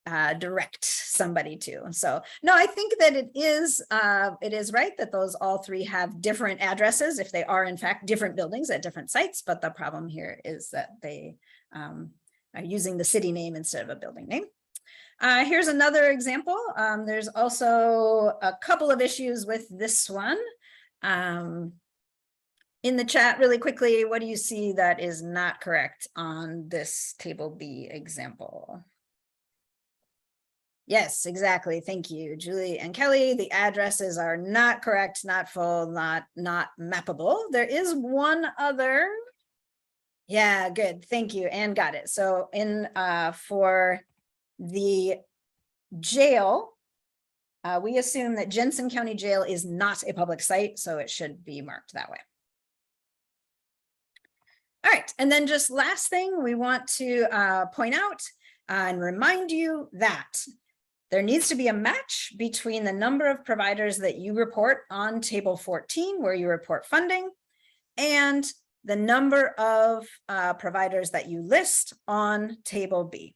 direct somebody to. So no, I think that it is right that those all 3 have different addresses if they are in fact different buildings at different sites. But the problem here is that they are using the city name instead of a building name. Here's another example. There's also a couple of issues with this one. In the chat really quickly, what do you see that is not correct on this Table B example? Yes, exactly. Thank you, Julie and Kelly. The addresses are not correct, not full, not mappable. There is one other. Yeah, good. Thank you. And got it. So for the jail, we assume that Jensen County Jail is not a public site, so it should be marked that way. All right, and then just last thing we want to point out and remind you that there needs to be a match between the number of providers that you report on Table 14, where you report funding, and the number of providers that you list on table B.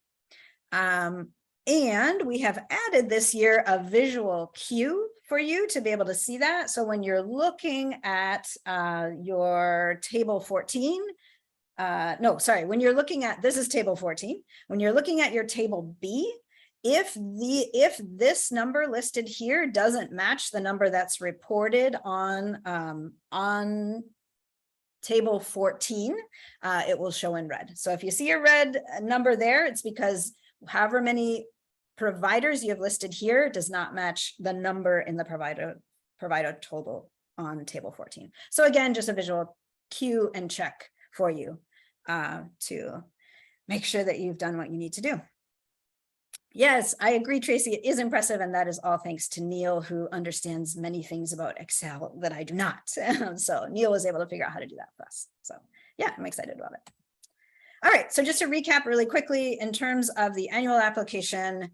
And we have added this year a visual cue for you to be able to see that. So when you're looking at your table 14, when you're looking at, this is table 14, when you're looking at your table B, if this number listed here doesn't match the number that's reported on table 14, it will show in red. So if you see a red number there, it's because however many providers you have listed here does not match the number in the provider total on table 14. So again, just a visual cue and check for you to make sure that you've done what you need to do. Yes, I agree, Tracy, it is impressive, and that is all thanks to Neil, who understands many things about Excel that I do not. So Neil was able to figure out how to do that for us. So yeah, I'm excited about it. All right, so just to recap really quickly, in terms of the annual application,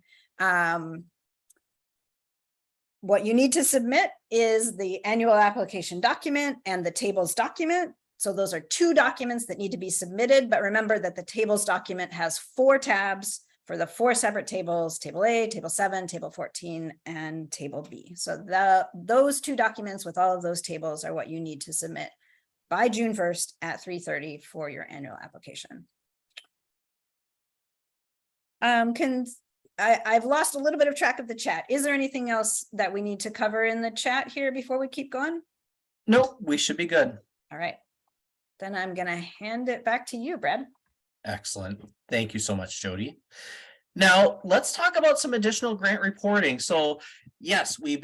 what you need to submit is the annual application document and the tables document. So those are two documents that need to be submitted, but remember that the tables document has 4 tabs for the 4 separate tables: table A, table 7, table 14, and table B. So those 2 documents with all of those tables are what you need to submit by June 1st at 3:30 for your annual application. I've lost a little bit of track of the chat. Is there anything else that we need to cover in the chat here before we keep going? Nope, we should be good. All right, then I'm gonna hand it back to you, Brad. Excellent. Thank you so much, Jody. Now, let's talk about some additional grant reporting. So yes, we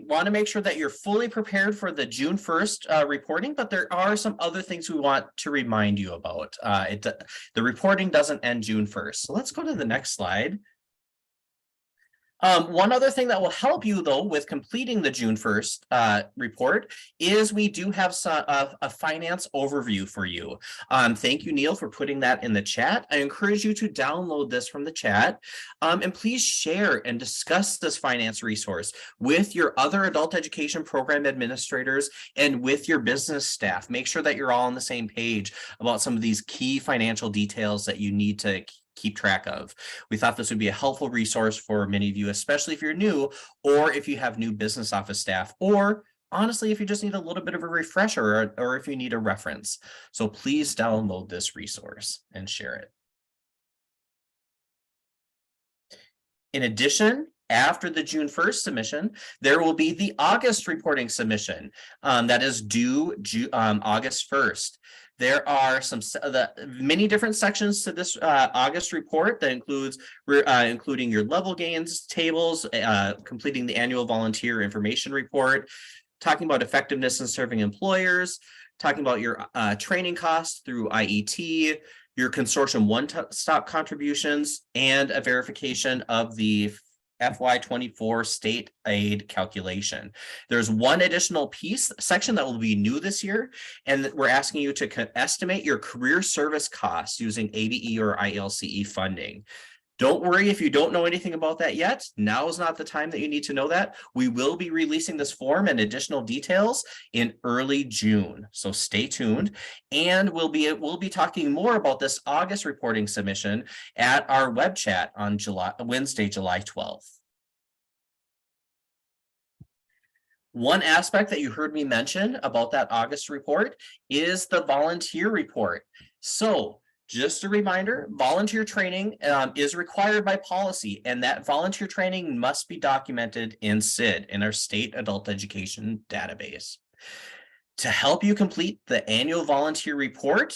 want to make sure that you're fully prepared for the June 1st reporting, but there are some other things we want to remind you about. The reporting doesn't end June 1st. So let's go to the next slide. One other thing that will help you, though, with completing the June 1st report is we do have a finance overview for you. Thank you, Neil, for putting that in the chat. I encourage you to download this from the chat, and please share and discuss this finance resource with your other adult education program administrators and with your business staff. Make sure that you're all on the same page about some of these key financial details that you need to keep track of. We thought this would be a helpful resource for many of you, especially if you're new, or if you have new business office staff, or honestly, if you just need a little bit of a refresher, or if you need a reference. So please download this resource and share it. In addition, after the June 1st submission, there will be the August reporting submission that is due August 1st. There are many different sections to this August report that includes including your level gains tables, completing the annual volunteer information report, talking about effectiveness in serving employers, talking about your training costs through IET, your consortium one-stop contributions, and a verification of the FY24 state aid calculation. There's one additional section that will be new this year, and we're asking you to estimate your career service costs using ABE or ILCE funding. Don't worry if you don't know anything about that yet. Now is not the time that you need to know that. We will be releasing this form and additional details in early June, so stay tuned. And we'll be talking more about this August reporting submission at our web chat on Wednesday, July 12th. One aspect that you heard me mention about that August report is the volunteer report. So just a reminder, volunteer training is required by policy, and that volunteer training must be documented in SID, in our state adult education database. To help you complete the annual volunteer report,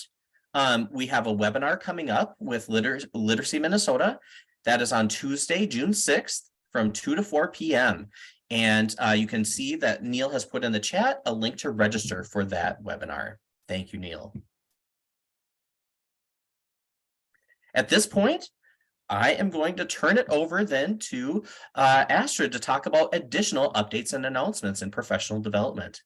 we have a webinar coming up with Literacy Minnesota. That is on Tuesday, June 6th from 2 to 4 p.m. And you can see that Neil has put in the chat a link to register for that webinar. Thank you, Neil. At this point, I am going to turn it over then to Astrid to talk about additional updates and announcements in professional development.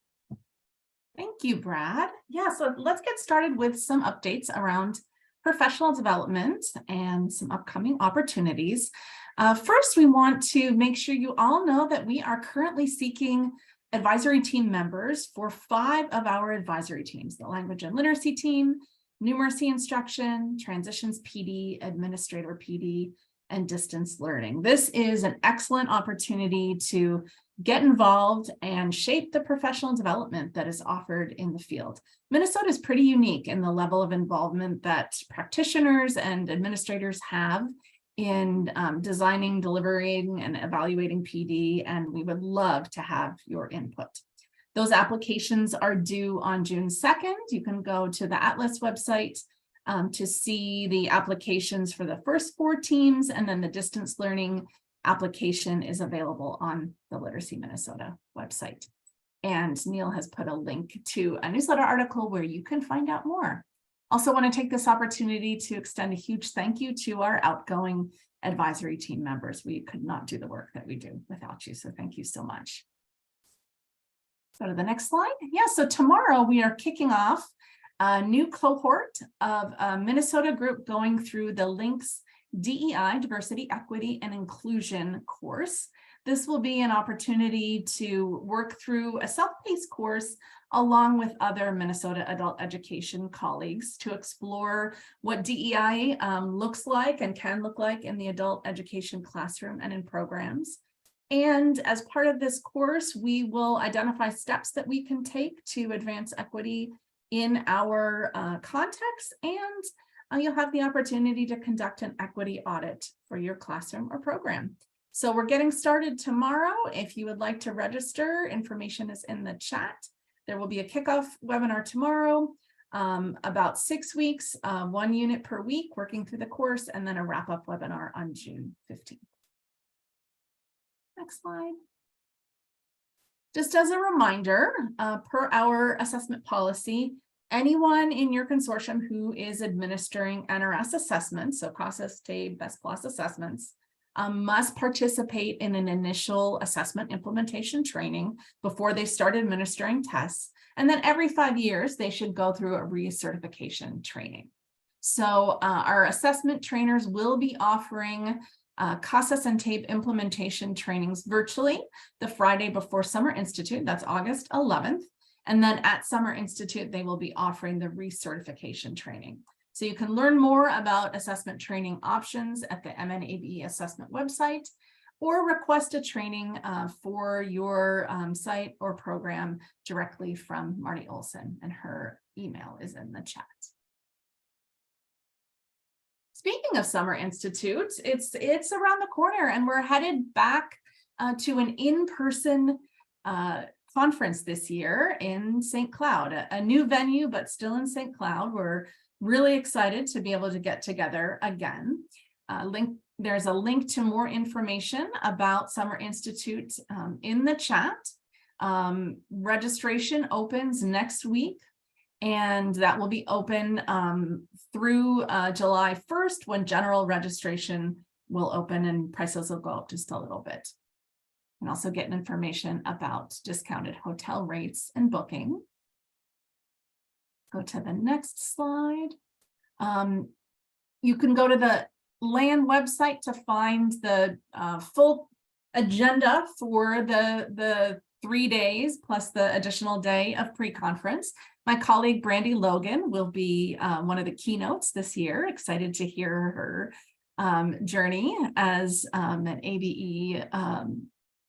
Thank you, Brad. Yeah, so let's get started with some updates around professional development and some upcoming opportunities. First, we want to make sure you all know that we are currently seeking advisory team members for 5 of our advisory teams: the language and literacy team, numeracy instruction, transitions PD, administrator PD, and distance learning. This is an excellent opportunity to get involved and shape the professional development that is offered in the field. Minnesota is pretty unique in the level of involvement that practitioners and administrators have in designing, delivering, and evaluating PD, and we would love to have your input. Those applications are due on June 2nd. You can go to the Atlas website to see the applications for the first 4 teams, and then the distance learning application is available on the Literacy Minnesota website. And Neil has put a link to a newsletter article where you can find out more. Also want to take this opportunity to extend a huge thank you to our outgoing advisory team members. We could not do the work that we do without you, so thank you so much. Go to the next slide. Yeah, so tomorrow we are kicking off a new cohort of a Minnesota group going through the LINKS DEI, Diversity, Equity, and Inclusion course. This will be an opportunity to work through a self-paced course along with other Minnesota adult education colleagues to explore what DEI looks like and can look like in the adult education classroom and in programs. And as part of this course, we will identify steps that we can take to advance equity in our context, and you'll have the opportunity to conduct an equity audit for your classroom or program. So we're getting started tomorrow. If you would like to register, information is in the chat. There will be a kickoff webinar tomorrow, about 6 weeks, 1 unit per week, working through the course, and then a wrap-up webinar on June 15th. Next slide. Just as a reminder, per our assessment policy, anyone in your consortium who is administering NRS assessments, so process TABE, best plus assessments, must participate in an initial assessment implementation training before they start administering tests. And then every 5 years, they should go through a recertification training. So our assessment trainers will be offering CASAS and TABE implementation trainings virtually the Friday before Summer Institute, that's August 11th. And then at Summer Institute, they will be offering the recertification training. So you can learn more about assessment training options at the MNABE assessment website, or request a training for your site or program directly from Marty Olson, and her email is in the chat. Speaking of Summer Institute, it's around the corner, and we're headed back to an in-person conference this year in St. Cloud, a new venue, but still in St. Cloud. We're really excited to be able to get together again. There's a link to more information about Summer Institute in the chat. Registration opens next week, and that will be open through July 1st, when general registration will open and prices will go up just a little bit. And also get information about discounted hotel rates and booking. Go to the next slide. You can go to the LAN website to find the full agenda for the 3 days plus the additional day of pre-conference. My colleague Brandy Logan will be one of the keynotes this year. Excited to hear her journey as an ABE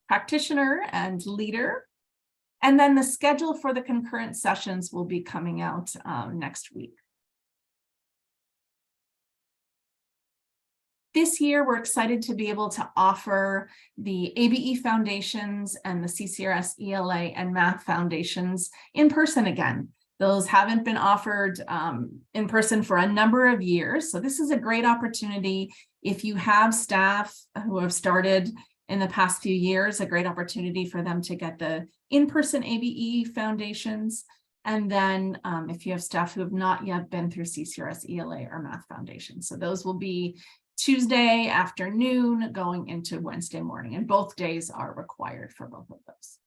practitioner and leader. And then the schedule for the concurrent sessions will be coming out next week. This year, we're excited to be able to offer the ABE Foundations and the CCRS ELA and Math Foundations in person again. Those haven't been offered in person for a number of years. So this is a great opportunity if you have staff who have started in the past few years, a great opportunity for them to get the in-person ABE Foundations. And then if you have staff who have not yet been through CCRS ELA or Math Foundation. So those will be Tuesday afternoon going into Wednesday morning, and both days are required for both of those.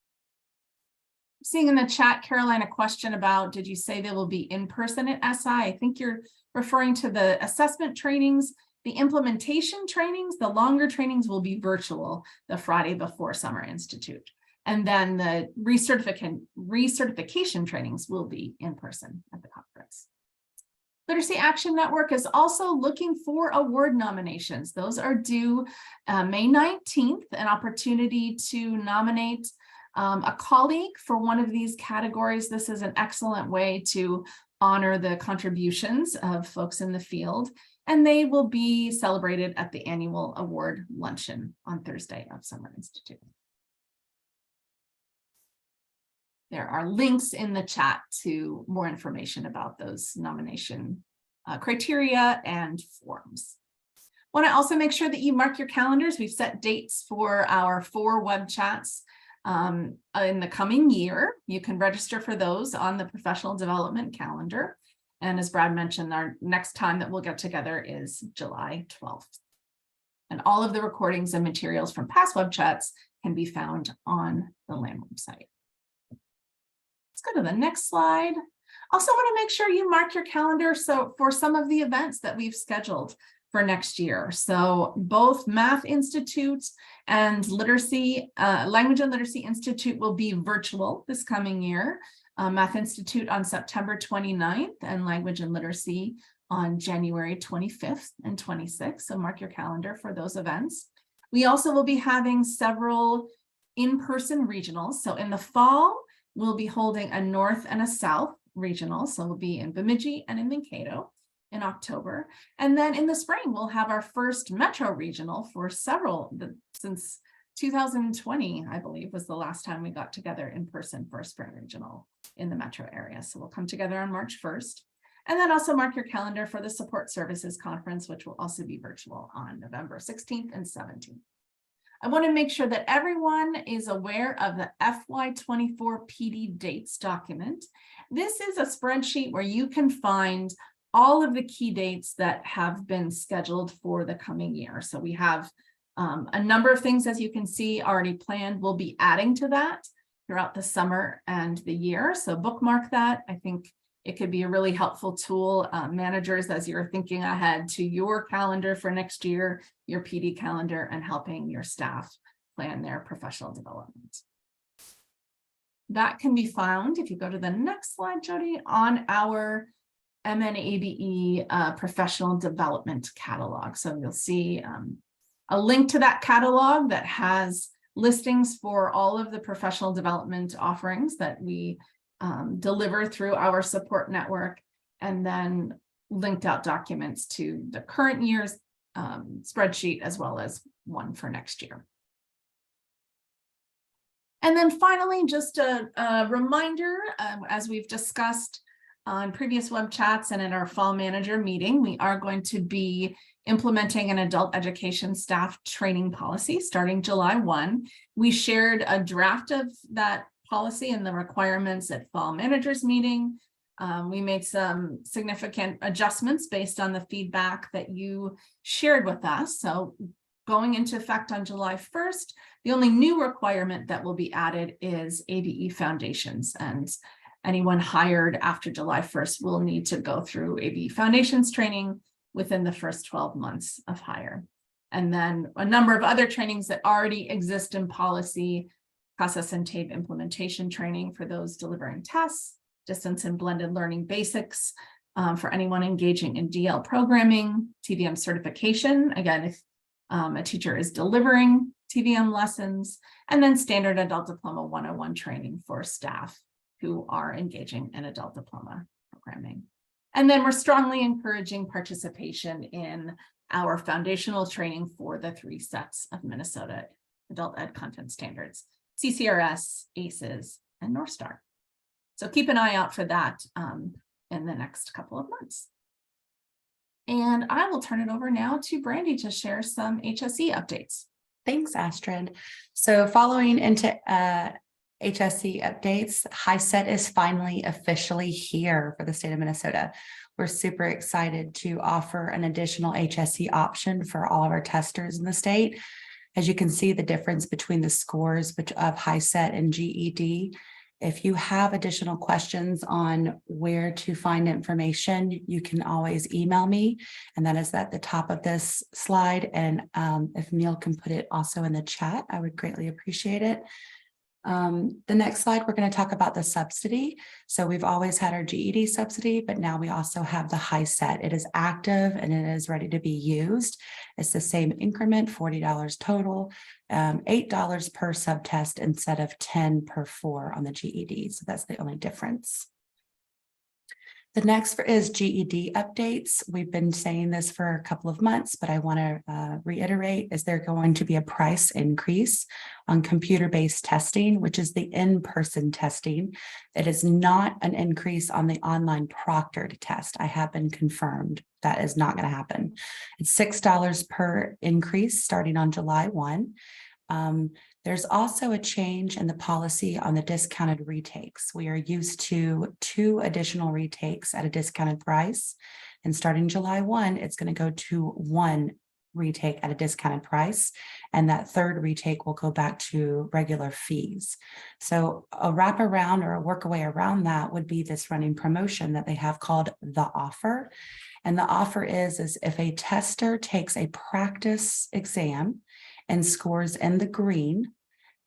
Seeing in the chat, Caroline, a question about, did you say they will be in person at SI? I think you're referring to the assessment trainings. The implementation trainings, the longer trainings will be virtual the Friday before Summer Institute. And then the recertification trainings will be in person at the conference. Literacy Action Network is also looking for award nominations. Those are due May 19th, an opportunity to nominate a colleague for one of these categories. This is an excellent way to honor the contributions of folks in the field, and they will be celebrated at the annual award luncheon on Thursday of Summer Institute. There are links in the chat to more information about those nomination criteria and forms. Want to also make sure that you mark your calendars. We've set dates for our 4 web chats in the coming year. You can register for those on the professional development calendar. And as Brad mentioned, our next time that we'll get together is July 12th. And all of the recordings and materials from past web chats can be found on the LAM website. Let's go to the next slide. Also want to make sure you mark your calendar for some of the events that we've scheduled for next year. So both Math Institute and Language and Literacy Institute will be virtual this coming year. Math Institute on September 29th and Language and Literacy on January 25th and 26th. So mark your calendar for those events. We also will be having several in-person regionals. So in the fall, we'll be holding a North and a South regional. So we'll be in Bemidji and in Mankato in October. And then in the spring, we'll have our first Metro regional for since 2020, I believe, was the last time we got together in person for a spring regional in the Metro area. So we'll come together on March 1st. And then also mark your calendar for the Support Services Conference, which will also be virtual on November 16th and 17th. I want to make sure that everyone is aware of the FY24 PD dates document. This is a spreadsheet where you can find all of the key dates that have been scheduled for the coming year. So we have a number of things, as you can see, already planned. We'll be adding to that throughout the summer and the year. So bookmark that. I think it could be a really helpful tool, managers, as you're thinking ahead to your calendar for next year, your PD calendar, and helping your staff plan their professional development. That can be found, if you go to the next slide, Jody, on our MNABE professional development catalog. So you'll see a link to that catalog that has listings for all of the professional development offerings that we deliver through our support network, and then linked out documents to the current year's spreadsheet as well as one for next year. And then finally, just a reminder, as we've discussed on previous web chats and in our fall manager meeting, we are going to be implementing an adult education staff training policy starting July 1. We shared a draft of that policy and the requirements at fall managers meeting. We made some significant adjustments based on the feedback that you shared with us. So going into effect on July 1st, the only new requirement that will be added is ABE foundations, and anyone hired after July 1st will need to go through ABE foundations training within the first 12 months of hire. And then a number of other trainings that already exist in policy, process and tape implementation training for those delivering tests, distance and blended learning basics for anyone engaging in DL programming, TVM certification, again, if a teacher is delivering TVM lessons, and then standard adult diploma 101 training for staff who are engaging in adult diploma programming. And then we're strongly encouraging participation in our foundational training for the 3 sets of Minnesota adult ed content standards: CCRS, ACES, and North Star. So keep an eye out for that in the next couple of months. And I will turn it over now to Brandy to share some HSE updates. Thanks, Astrid. So following into HSE updates, HiSET is finally officially here for the state of Minnesota. We're super excited to offer an additional HSE option for all of our testers in the state. As you can see, the difference between the scores of HiSET and GED. If you have additional questions on where to find information, you can always email me, and that is at the top of this slide. And if Neil can put it also in the chat, I would greatly appreciate it. The next slide, we're going to talk about the subsidy. So we've always had our GED subsidy, but now we also have the high set. It is active and it is ready to be used. It's the same increment, $40 total, $8 per subtest instead of 10 per 4 on the GED. So that's the only difference. The next is GED updates. We've been saying this for a couple of months, but I want to reiterate, is there going to be a price increase on computer-based testing, which is the in-person testing. It is not an increase on the online proctored test. I have been confirmed that is not going to happen. It's $6 per increase starting on July 1. There's also a change in the policy on the discounted retakes. We are used to 2 additional retakes at a discounted price. And starting July 1, it's going to go to 1 retake at a discounted price. And that 3rd retake will go back to regular fees. So a wraparound or a workaway around that would be this running promotion that they have called the offer. And the offer is if a tester takes a practice exam and scores in the green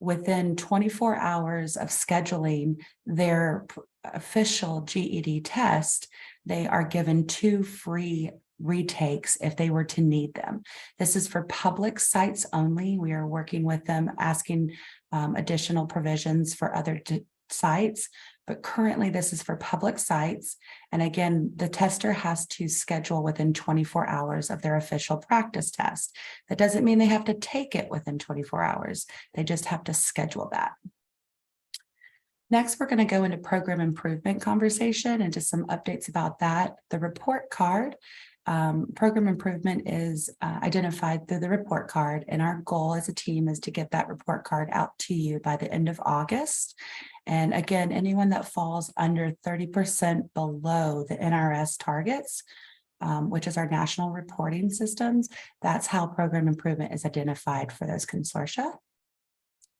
within 24 hours of scheduling their official GED test, they are given 2 free retakes if they were to need them. This is for public sites only. We are working with them, asking additional provisions for other sites, but currently this is for public sites. And again, the tester has to schedule within 24 hours of their official practice test. That doesn't mean they have to take it within 24 hours. They just have to schedule that. Next, we're going to go into program improvement conversation and just some updates about that. The report card. Program improvement is identified through the report card, and our goal as a team is to get that report card out to you by the end of August. And again, anyone that falls under 30% below the NRS targets, which is our national reporting systems, that's how program improvement is identified for those consortia.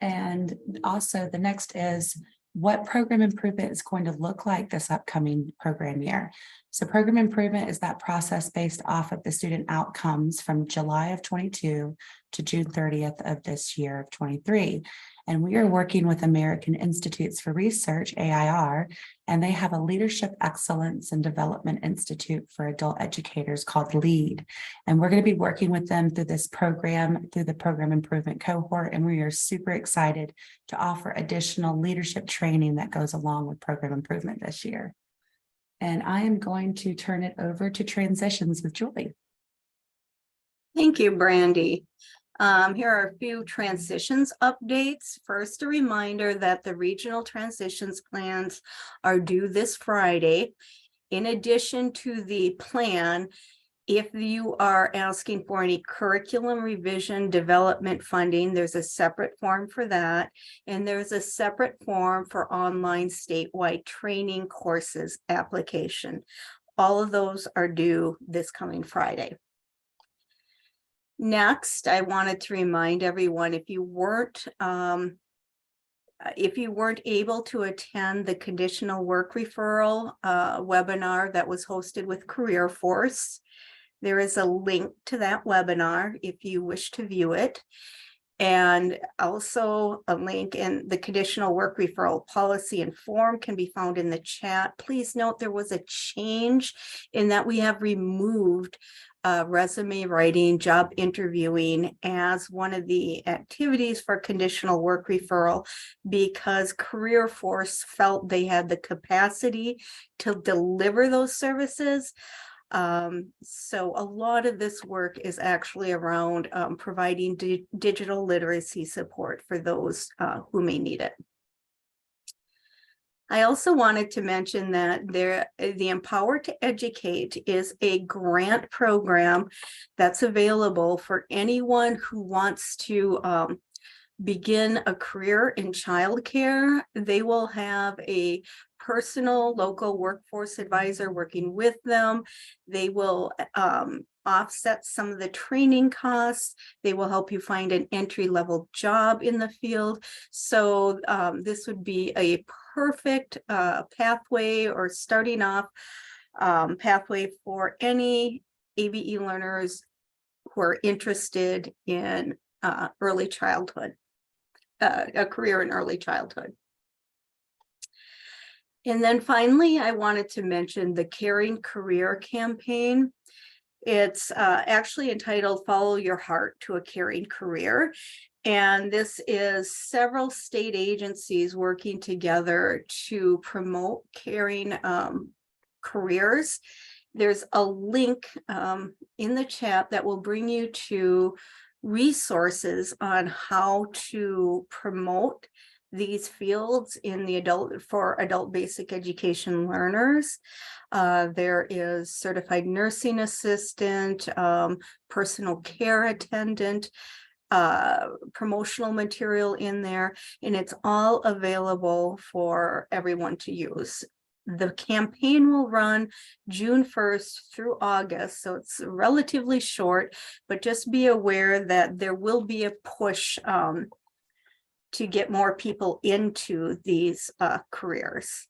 And also the next is what program improvement is going to look like this upcoming program year. So program improvement is that process based off of the student outcomes from July of 22 to June 30th of this year of 23. And we are working with American Institutes for Research, AIR, and they have a Leadership Excellence and Development Institute for Adult Educators called LEAD. And we're going to be working with them through this program, through the program improvement cohort. And we are super excited to offer additional leadership training that goes along with program improvement this year. And I am going to turn it over to transitions with Julie. Thank you, Brandy. Here are a few transitions updates. First, a reminder that the regional transitions plans are due this Friday. In addition to the plan, if you are asking for any curriculum revision development funding, there's a separate form for that. And there's a separate form for online statewide training courses application. All of those are due this coming Friday. Next, I wanted to remind everyone, if you weren't able to attend the conditional work referral webinar that was hosted with Career Force, there is a link to that webinar if you wish to view it. And also a link in the conditional work referral policy and form can be found in the chat. Please note there was a change in that we have removed resume writing, job interviewing as one of the activities for conditional work referral because Career Force felt they had the capacity to deliver those services. So a lot of this work is actually around providing digital literacy support for those who may need it. I also wanted to mention that the Empower to Educate is a grant program that's available for anyone who wants to begin a career in childcare. They will have a personal local workforce advisor working with them. They will offset some of the training costs. They will help you find an entry-level job in the field. So this would be a perfect pathway or starting off pathway for any ABE learners who are interested in early childhood. a career in early childhood. And then finally, I wanted to mention the Caring Career campaign. It's actually entitled Follow Your Heart to a Caring Career. And this is several state agencies working together to promote caring careers. There's a link in the chat that will bring you to resources on how to promote these fields in the adult basic education learners. There is certified nursing assistant, personal care attendant, promotional material in there, and it's all available for everyone to use. The campaign will run June 1st through August, so it's relatively short, but just be aware that there will be a push to get more people into these careers.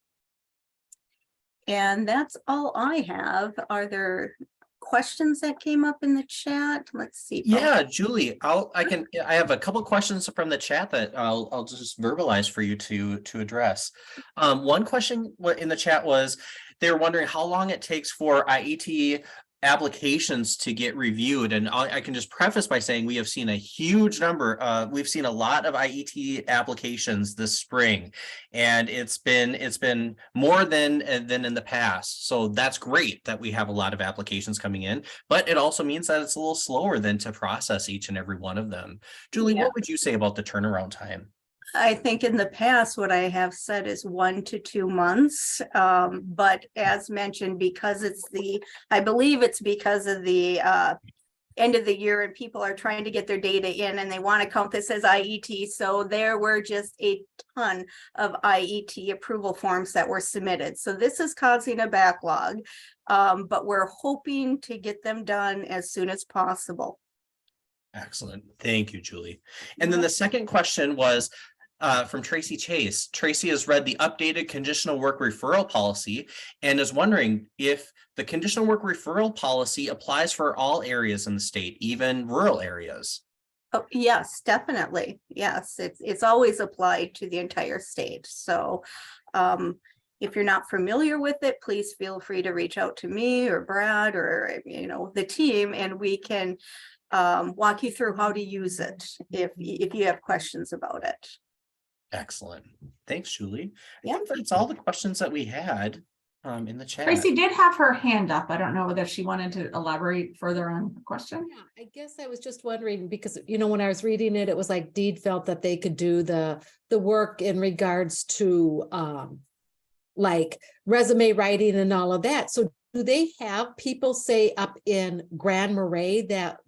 And that's all I have. Are there questions that came up in the chat? Let's see. Yeah, Julie, I have a couple questions from the chat that I'll just verbalize for you to address. One question in the chat was, they were wondering how long it takes for IET applications to get reviewed. And I can just preface by saying we have seen a huge number. We've seen a lot of IET applications this spring, and it's been more than in the past. So that's great that we have a lot of applications coming in, but it also means that it's a little slower than to process each and every one of them. Julie, Yeah. what would you say about the turnaround time? I think in the past, what I have said is 1 to 2 months. But as mentioned, because I believe it's because of the end of the year and people are trying to get their data in and they want to count this as IET. So there were just a ton of IET approval forms that were submitted. So this is causing a backlog, but we're hoping to get them done as soon as possible. Excellent. Thank you, Julie. And then the second question was from Tracy Chase. Tracy has read the updated conditional work referral policy and is wondering if the conditional work referral policy applies for all areas in the state, even rural areas. Oh, yes, definitely. Yes, it's always applied to the entire state. So if you're not familiar with it, please feel free to reach out to me or Brad or the team, and we can walk you through how to use it if you have questions about it. Excellent. Thanks, Julie. Yeah. I think that's all the questions that we had in the chat. Tracy did have her hand up. I don't know whether she wanted to elaborate further on the question. Yeah, I guess I was just wondering because, when I was reading it, it was like Deed felt that they could do the work in regards to like resume writing and all of that. So do they have people say up in Grand Marais that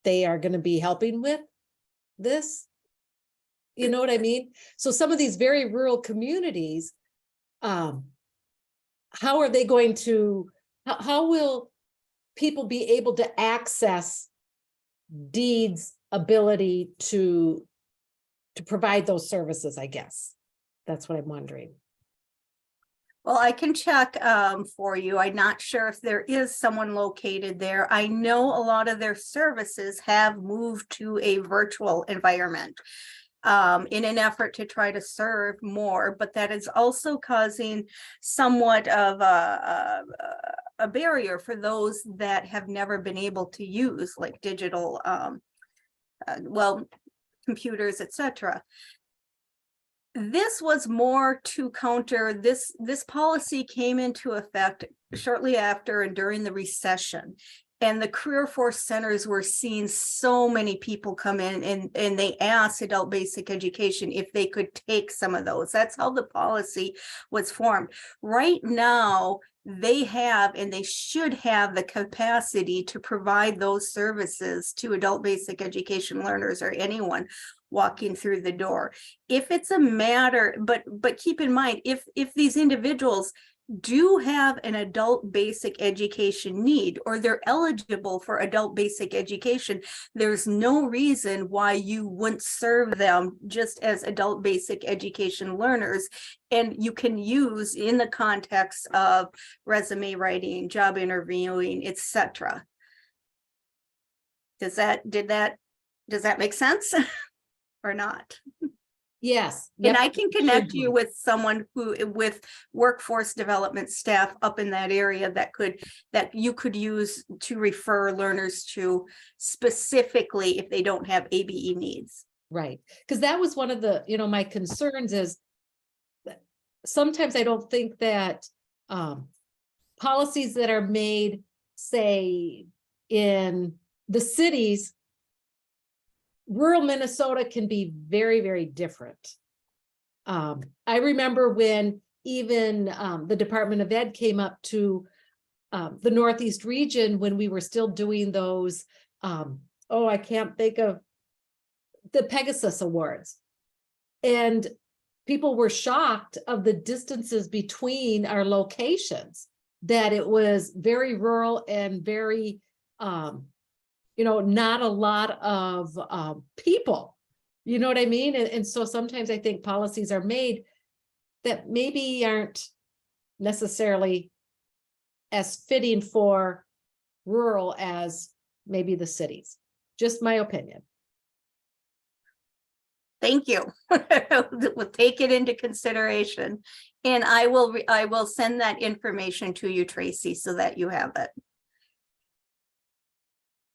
they are going to be helping with this? You know what I mean? So some of these very rural communities, how are they going to, how will people be able to access Deed's ability to provide those services, I guess? That's what I'm wondering. Well, I can check for you. I'm not sure if there is someone located there. I know a lot of their services have moved to a virtual environment in an effort to try to serve more, but that is also causing somewhat of a barrier for those that have never been able to use like digital, computers, etc. This was more to counter this policy came into effect shortly after and during the recession. And the career force centers were seeing so many people come in and they asked adult basic education if they could take some of those. That's how the policy was formed. Right now, they have and they should have the capacity to provide those services to adult basic education learners or anyone walking through the door. If it's a matter, but keep in mind, if these individuals do have an adult basic education need or they're eligible for adult basic education, there's no reason why you wouldn't serve them just as adult basic education learners. And you can use in the context of resume writing, job interviewing, etc. Does that make sense? or not. Yes. And yep, I can we connect you agree. with someone with workforce development staff up in that area that you could use to refer learners to specifically if they don't have ABE needs. Right, because that was one of the, my concerns is that sometimes I don't think that policies that are made, say, in the cities, rural Minnesota can be very, very different. I remember when even the Department of Ed came up to the Northeast region when we were still doing those, I can't think of the Pegasus Awards. And people were shocked of the distances between our locations, that it was very rural and very, not a lot of people, you know what I mean? And so sometimes I think policies are made that maybe aren't necessarily as fitting for rural as maybe the cities. Just my opinion. Thank you. We'll take it into consideration. And I will send that information to you, Tracy, so that you have it.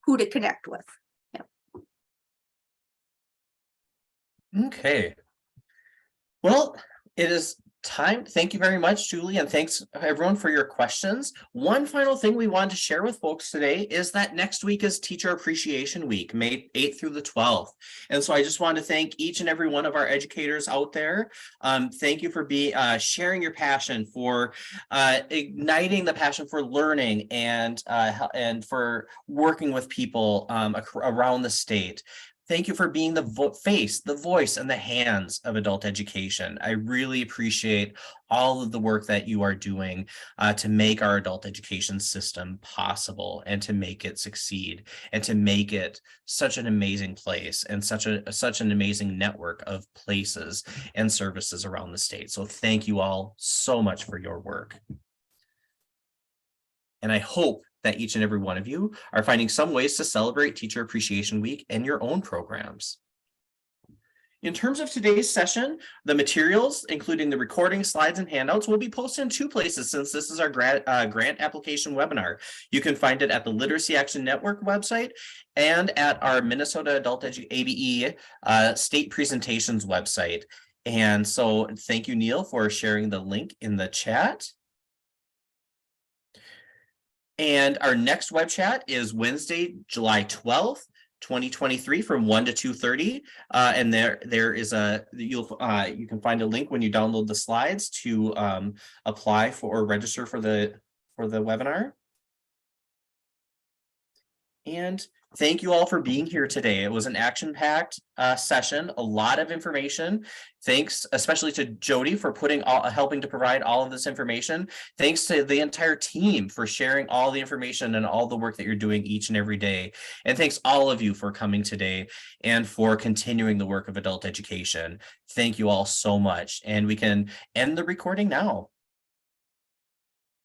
Who to connect with. Okay. Well, it is time. Thank you very much, Julie, and thanks everyone for your questions. One final thing we wanted to share with folks today is that next week is Teacher Appreciation Week, May 8th through the 12th. And so I just want to thank each and every one of our educators out there. Thank you for sharing your passion, for igniting the passion for learning and for working with people around the state. Thank you for being the face, the voice, and the hands of adult education. I really appreciate all of the work that you are doing to make our adult education system possible and to make it succeed and to make it such an amazing place and such an amazing network of places and services around the state. So thank you all so much for your work. And I hope that each and every one of you are finding some ways to celebrate Teacher Appreciation Week in your own programs. In terms of today's session, the materials, including the recording, slides, and handouts, will be posted in two places since this is our grant application webinar. You can find it at the Literacy Action Network website and at our Minnesota Adult ABE state presentations website. And so thank you, Neil, for sharing the link in the chat. And our next web chat is Wednesday, July 12th, 2023 from 1 to 2:30. And there is you can find a link when you download the slides to apply for or register for the webinar. And thank you all for being here today. It was an action-packed session, a lot of information. Thanks especially to Jody for helping to provide all of this information. Thanks to the entire team for sharing all the information and all the work that you're doing each and every day. And thanks all of you for coming today and for continuing the work of adult education. Thank you all so much. And we can end the recording now.